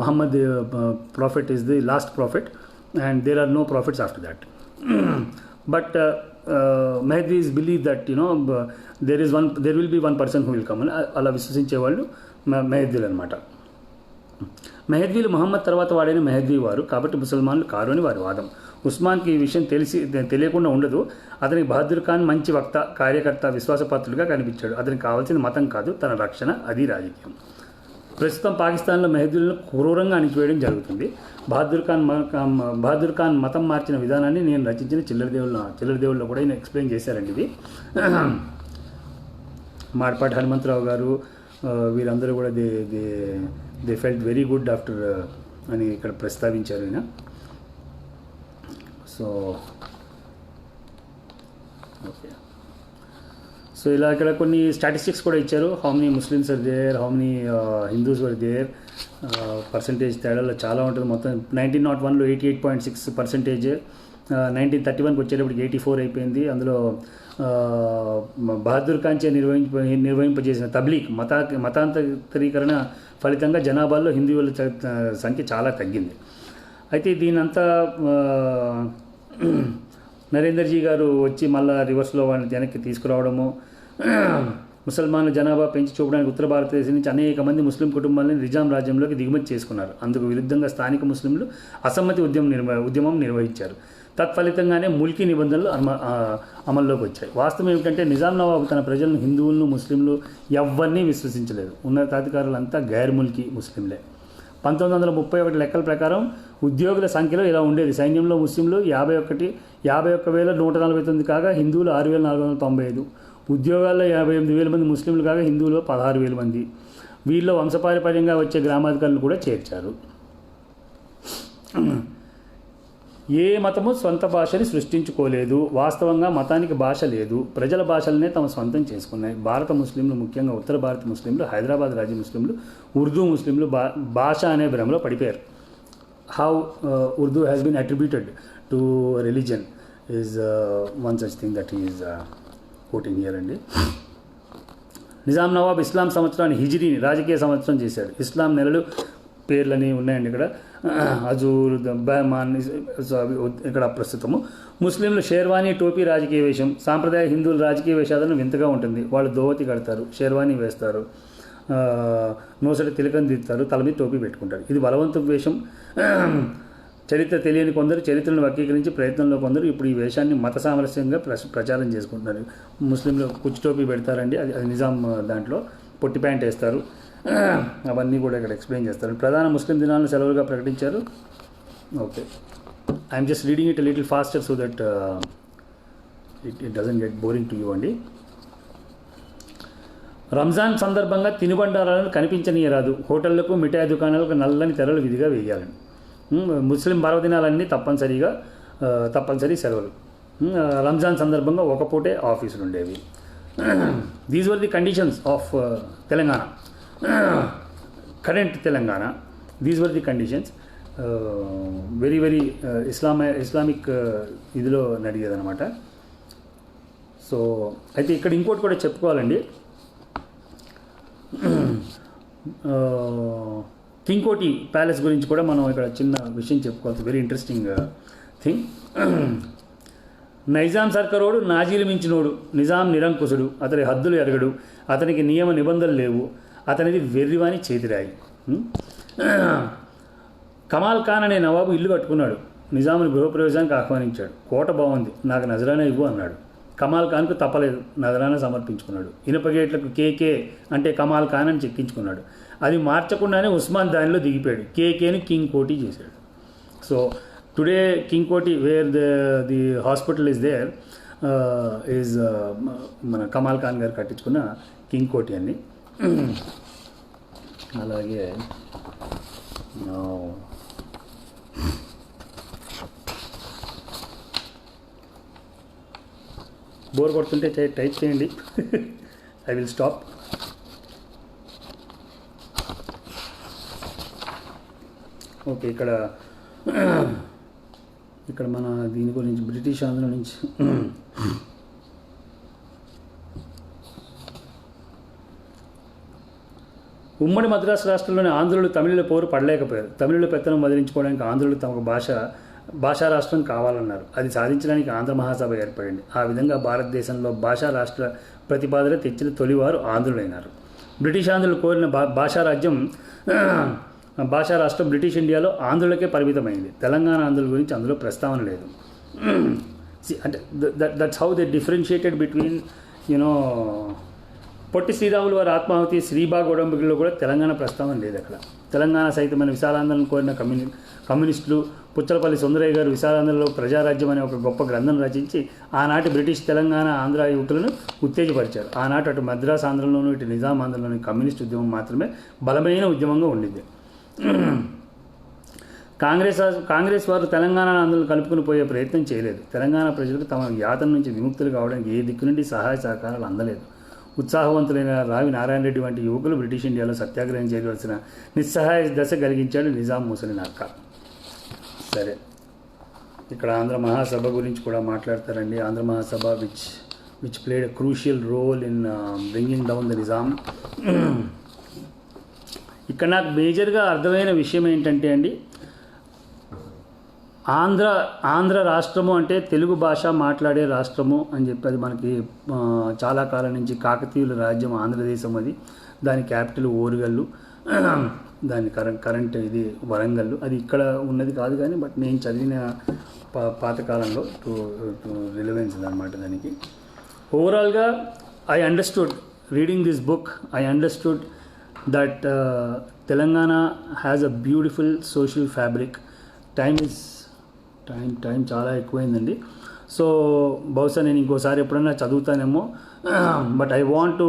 [SPEAKER 1] Muhammad prophet is the last prophet and there are no prophets after that. But Mahdis believe that there will be one person who will come అని అలా విశ్వసించే వాళ్ళు మెహద్దీలు అనమాట. మెహద్దీలు మహమ్మద్ తర్వాత వాడైన మెహద్దీ వారు కాబట్టి ముసల్మాన్లు కారు అని వారి వాదం. ఉస్మాన్కి ఈ విషయం తెలియకుండా ఉండదు. అతనికి బహదూర్ ఖాన్ మంచి వక్త, కార్యకర్త, విశ్వాసపాత్రులుగా కనిపించాడు. అతనికి కావాల్సిన మతం కాదు, తన రక్షణ, అది రాజకీయం. ప్రస్తుతం పాకిస్తాన్లో మెహద్దీలను క్రూరంగా అణిచివేయడం జరుగుతుంది. బహదూర్ ఖాన్ మతం మార్చిన విధానాన్ని నేను రచించిన చిల్లర దేవుళ్ళలో కూడా ఆయన ఎక్స్ప్లెయిన్ చేశారండి. ఇది మాడపాటి హనుమంతరావు గారు వీరందరూ కూడా they felt very good after అని ఇక్కడ ప్రస్తావించారు ఆయన. సో ఓకే, సో ఇలా ఇక్కడ కొన్ని స్టాటిస్టిక్స్ కూడా ఇచ్చారు. How many Muslims are there, how many Hindus were there, percentage తేడాలో చాలా ఉంటుంది. మొత్తం 1901లో 88.6%, 1931కి వచ్చేటప్పటికి 84 అయిపోయింది. అందులో బహదూర్ ఖాన్ చే నిర్వహింపజేసిన తబ్లీగ్ మతాంతరీకరణ ఫలితంగా జనాభాలో హిందువుల సంఖ్య చాలా తగ్గింది. అయితే దీనంతా నరేందర్జీ గారు వచ్చి మళ్ళీ రివర్స్లో వాళ్ళని వెనక్కి తీసుకురావడము, ముసల్మాన్ల జనాభా పెంచి చూపడానికి ఉత్తర భారతదేశం నుంచి అనేక మంది ముస్లిం కుటుంబాలను నిజాం రాజ్యంలోకి దిగుమతి చేసుకున్నారు. అందుకు విరుద్ధంగా స్థానిక ముస్లింలు అసమ్మతి ఉద్యమం నిర్వహించారు. తత్ఫలితంగానే ముల్కీ నిబంధనలు అమల్లోకి వచ్చాయి. వాస్తవం ఏమిటంటే నిజాం నవాబు తన ప్రజలను హిందువులను, ముస్లింలు ఎవరినీ విశ్వసించలేదు. ఉన్నతాధికారులంతా గైర్ ముల్కీ ముస్లింలే. 1931 లెక్కల ప్రకారం ఉద్యోగుల సంఖ్యలో ఇలా ఉండేది. సైన్యంలో ముస్లింలు 51,149 కాగా హిందువులు 6,495. ఉద్యోగాల్లో 58,000 మంది ముస్లింలు కాగా హిందువులు 16,000 మంది. వీళ్ళలో వంశపారంపర్యంగా వచ్చే గ్రామాధికారులు కూడా చేర్చారు. ఏ మతము సొంత భాషని సృష్టించుకోలేదు. వాస్తవంగా మతానికి భాష లేదు, ప్రజల భాషలనే తమ సొంతం చేసుకున్నాయి. భారత ముస్లింలు, ముఖ్యంగా ఉత్తర భారత ముస్లింలు, హైదరాబాద్ రాజ్య ముస్లింలు, ఉర్దూ ముస్లింలు భాష అనే భ్రమలో పడిపోయారు. How Urdu has been attributed to religion is one such thing that is quoting here అండి. నిజాం నవాబ్ ఇస్లాం సంవత్సరాన్ని హిజ్రీని రాజకీయ సంవత్సరం చేశాడు. ఇస్లాం నెలలు పేర్లని ఉన్నాయండి ఇక్కడ. అజూర్, బహమాన్ ఇక్కడ ప్రస్తుతము. ముస్లింలు షేర్వానీ, టోపీ రాజకీయ వేషం. సాంప్రదాయ హిందువుల రాజకీయ వేషాలను వింతగా ఉంటుంది. వాళ్ళు దోవతి కడతారు, షేర్వానీ వేస్తారు, నోసట తిలకం దిస్తారు, తల మీద టోపీ పెట్టుకుంటారు. ఇది బలవంత వేషం. చరిత్ర తెలియని కొందరు చరిత్రను వక్రీకరించి ప్రయత్నంలో కొందరు ఇప్పుడు ఈ వేషాన్ని మత సామరస్యంగా ప్రచారం చేసుకుంటున్నారు. ముస్లింలు కుచ్చు టోపీ పెడతారండి, అది నిజాం దాంట్లో పొట్టి ప్యాంట్ వేస్తారు. అవన్నీ కూడా ఇక్కడ ఎక్స్ప్లెయిన్ చేస్తారు. ప్రధాన ముస్లిం దినాలను సెలవులుగా ప్రకటించారు. Okay, I'm just reading it little faster so that it doesn't get boring to you అండి. రంజాన్ సందర్భంగా తినుబండారాలను కనిపించనీయరాదు. హోటళ్లకు, మిఠాయి దుకాణాలకు నల్లని తెరలు విధిగా వేయాలని. ముస్లిం పర్వదినాలన్నీ తప్పనిసరి సెలవులు. రంజాన్ సందర్భంగా ఒక పూటే ఆఫీసులు ఉండేవి. These were the conditions of Telangana, current Telangana. These were the conditions. Very very Islamic ఇదిలో నడిగేదనమాట. సో అయితే ఇక్కడ ఇంకోటి కూడా చెప్పుకోవాలండి. కింగ్కోటి ప్యాలెస్ గురించి కూడా మనం ఇక్కడ చిన్న విషయం చెప్పుకోవాలి. Very interesting thing. నైజాం సర్కారోడు నాజీలు మించినోడు, నిజాం నిరంకుశుడు, అతని హద్దులు ఎరగడు, అతనికి నియమ నిబంధనలు లేవు, అతనిది వెర్రివాని చేతిరాయి. కమాల్ ఖాన్ అనే నవాబు ఇల్లు కట్టుకున్నాడు. నిజాముని గృహప్రవేశానికి ఆహ్వానించాడు. కోట బాగుంది, నాకు నజరానా ఇవ్వు అన్నాడు. కమాల్ ఖాన్కు తప్పలేదు, నజరానా సమర్పించుకున్నాడు. ఇనుపగేట్లకు కేకే అంటే కమాల్ ఖాన్ అని చెక్కించుకున్నాడు. అది మార్చకుండానే ఉస్మాన్ దానిలో దిగిపోయాడు, కేకేని కింగ్ కోటి చేశాడు. So today King Koti where the hospital is there is మన కమాల్ ఖాన్ గారు కట్టించుకున్న కింగ్ కోటి అని. అలాగే బోర్ కొడుతుంటే టైప్ చేయండి. I will stop. ఓకే, ఇక్కడ మన దీని గురించి బ్రిటిష్ ఆంధ్ర నుంచి ఉమ్మడి మద్రాసు రాష్ట్రంలోని ఆంధ్రులు తమిళుల పోరు పడలేకపోయారు. తమిళుల పెత్తనం వదిలించుకోవడానికి ఆంధ్రులు తమకు భాషా రాష్ట్రం కావాలన్నారు. అది సాధించడానికి ఆంధ్ర మహాసభ ఏర్పడింది. ఆ విధంగా భారతదేశంలో భాషా రాష్ట్ర ప్రతిపాదన తెచ్చిన తొలివారు ఆంధ్రులైనారు. బ్రిటిష్ ఆంధ్రులు కోరిన భాషా రాష్ట్రం బ్రిటిష్ ఇండియాలో ఆంధ్రులకే పరిమితమైంది. తెలంగాణ ఆంధ్రుల గురించి అందులో ప్రస్తావన లేదు. అంటే that's how they differentiated between Potti Sriramulu వారి ఆత్మాహుతి, శ్రీబాగ్ ఒడంబడికలో కూడా తెలంగాణ ప్రస్తావన లేదు. అక్కడ తెలంగాణ సైతమైన విశాలాంధ్రను కోరిన కమ్యూనిస్టులు పుచ్చలపల్లి సుందరయ్య గారు విశాలాంధ్రలో ప్రజారాజ్యం అనే ఒక గొప్ప గ్రంథం రచించి ఆనాటి బ్రిటిష్ తెలంగాణ ఆంధ్ర యువకులను ఉత్తేజపరిచారు. ఆనాటి అటు మద్రాస్ ఆంధ్రలోను ఇటు నిజాం ఆంధ్రలోని కమ్యూనిస్ట్ ఉద్యమం మాత్రమే బలమైన ఉద్యమంగా ఉండింది. కాంగ్రెస్ వారు తెలంగాణ ఆంధ్రులను కలుపుకుని పోయే ప్రయత్నం చేయలేదు. తెలంగాణ ప్రజలకు తమ యాతన నుంచి విముక్తులు కావడానికి ఏ దిక్కు నుండి సహాయ సహకారాలు అందలేదు. ఉత్సాహవంతులైన రావి నారాయణ రెడ్డి వంటి యువకులు బ్రిటిష్ ఇండియాలో సత్యాగ్రహం చేయవలసిన నిస్సహాయ దశ కలిగించాడు నిజాం ముసలి నక్క. సరే, ఇక్కడ ఆంధ్ర మహాసభ గురించి కూడా మాట్లాడతారండి. Andhra Mahasabha which played a crucial role in bringing down the Nizam. ఇక్కడ నాకు మేజర్గా అర్థమైన విషయం ఏంటంటే అండి, ఆంధ్ర రాష్ట్రము అంటే తెలుగు భాష మాట్లాడే రాష్ట్రము అని చెప్పి అది మనకి చాలా కాలం నుంచి కాకతీయుల రాజ్యం ఆంధ్రదేశం, అది దాని క్యాపిటల్ ఓరుగల్లు, దాని కరెంట్ ఇది వరంగల్. అది ఇక్కడ ఉన్నది కాదు కానీ బట్ నేను చదివిన పాతకాలంలో రిలవెన్స్ అనమాట దానికి. ఓవరాల్గా I understood reading this book, I understood that Telangana has a beautiful social fabric. Time చాలా ఎక్కువైందండి. సో బహుశా నేను ఇంకోసారి ఎప్పుడైనా చదువుతానేమో. But I want to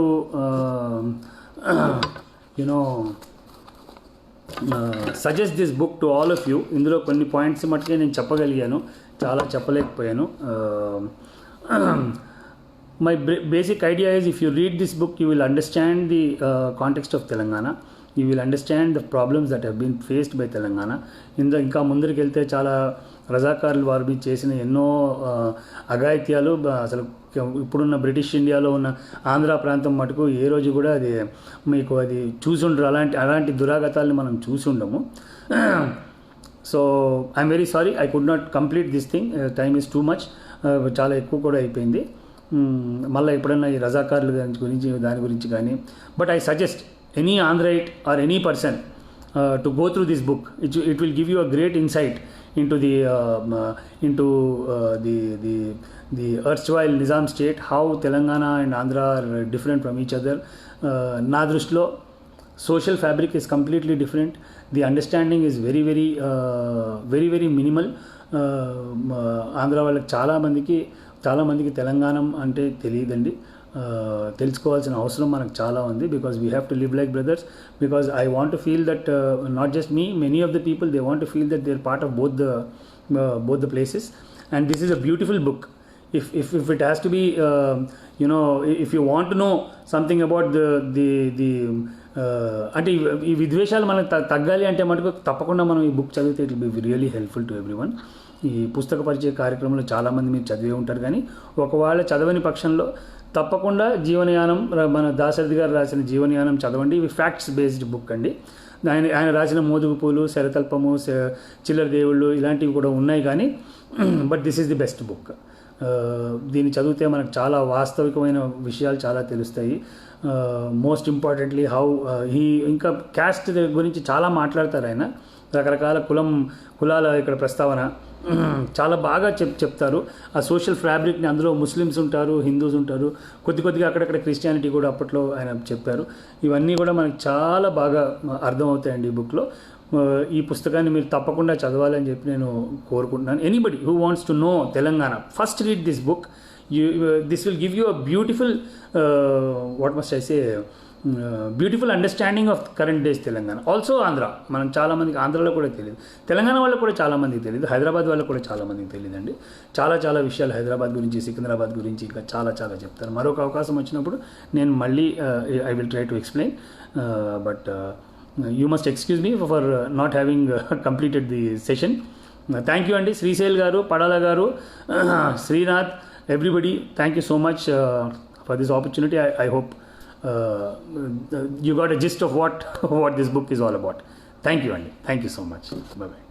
[SPEAKER 1] suggest this book to all of you. ఇందులో కొన్ని పాయింట్స్ మట్టుకే నేను చెప్పగలిగాను, చాలా చెప్పలేకపోయాను. My basic idea is if you read this book, you will understand the context of Telangana. You will understand the problems that have been faced by Telangana. ఇంకా ముందరికి వెళ్తే చాలా రజాకారులు వారి మీద చేసిన ఎన్నో అఘాయిత్యాలు అసలు ఇప్పుడున్న బ్రిటిష్ ఇండియాలో ఉన్న ఆంధ్ర ప్రాంతం మటుకు ఏ రోజు కూడా అది మీకు అది చూసుండరు. అలాంటి దురాగతాలని మనం చూసి ఉండము. So I'm very sorry, I could not complete this thing. Time is too much, చాలా ఎక్కువ కూడా అయిపోయింది. మళ్ళీ ఎప్పుడన్నా ఈ రజాకారుల గురించి దాని గురించి కానీ. But I suggest any Andhraite or any person to go through this book. It will give you a great insight into the erstwhile Nizam state, how Telangana and Andhra are different from each other. నా దృష్టిలో social fabric is completely different. The understanding is very very minimal. Andhra వాళ్ళకి చాలా మందికి తెలంగాణ అంటే తెలియదండి. తెలుసుకోవాల్సిన అవసరం మనకు చాలా ఉంది. Because we have to live like brothers. Because I want to feel that not just me, many of the people they want to feel that they are part of both the places. And this is a beautiful book. If it has to be if you want to know something about the అంటే ఈ విద్వేషాలు మనకు తగ్గాలి అంటే మటుకు తప్పకుండా మనం ఈ బుక్ చదివితే it will be really helpful to everyone. ఈ పుస్తక పరిచయ కార్యక్రమంలో చాలామంది మీరు చదివే ఉంటారు, కానీ ఒకవేళ చదవని పక్షంలో తప్పకుండా జీవనయానం, మన దాశరథి గారు రాసిన జీవనయానం చదవండి. ఇవి ఫ్యాక్ట్స్ బేస్డ్ బుక్ అండి. ఆయన రాసిన మోదుగు పూలు, శరతల్పము, చిల్లర దేవుళ్ళు ఇలాంటివి కూడా ఉన్నాయి, కానీ but this is the best book. దీన్ని చదివితే మనకు చాలా వాస్తవికమైన విషయాలు చాలా తెలుస్తాయి. మోస్ట్ ఇంపార్టెంట్లీ ఇంకా క్యాస్ట్ గురించి చాలా మాట్లాడతారు ఆయన. రకరకాల కులాల ఇక్కడ ప్రస్తావన, చాలా బాగా చెప్తారు ఆ సోషల్ ఫ్యాబ్రిక్ని. అందులో ముస్లిమ్స్ ఉంటారు, హిందూస్ ఉంటారు, కొద్దిగా అక్కడక్కడ క్రిస్టియానిటీ కూడా అప్పట్లో ఆయన చెప్పారు. ఇవన్నీ కూడా మనకి చాలా బాగా అర్థమవుతాయండి ఈ బుక్లో. ఈ పుస్తకాన్ని మీరు తప్పకుండా చదవాలని చెప్పి నేను కోరుకుంటున్నాను. Anybody who wants to know Telangana, first read this book. This will give you a beautiful what must I say beautiful understanding of current days Telangana. Also Andhra. మనం చాలామందికి ఆంధ్రాలో కూడా తెలియదు, తెలంగాణ వాళ్ళకు కూడా చాలామందికి తెలియదు, హైదరాబాద్ వాళ్ళకు కూడా చాలామందికి తెలియదండి. చాలా విషయాలు హైదరాబాద్ గురించి, సికింద్రాబాద్ గురించి ఇంకా చాలా చెప్తారు. మరొక అవకాశం వచ్చినప్పుడు నేను మళ్ళీ I will try to explain. But you must excuse me for not having completed the session. Thank you అండి, శ్రీశైల్ గారు, పడాల గారు, Srinath, everybody. Thank you so much for this opportunity. I hope you got a gist of what this book is all about. Thank you, Andy. Thank you so much. Bye-bye.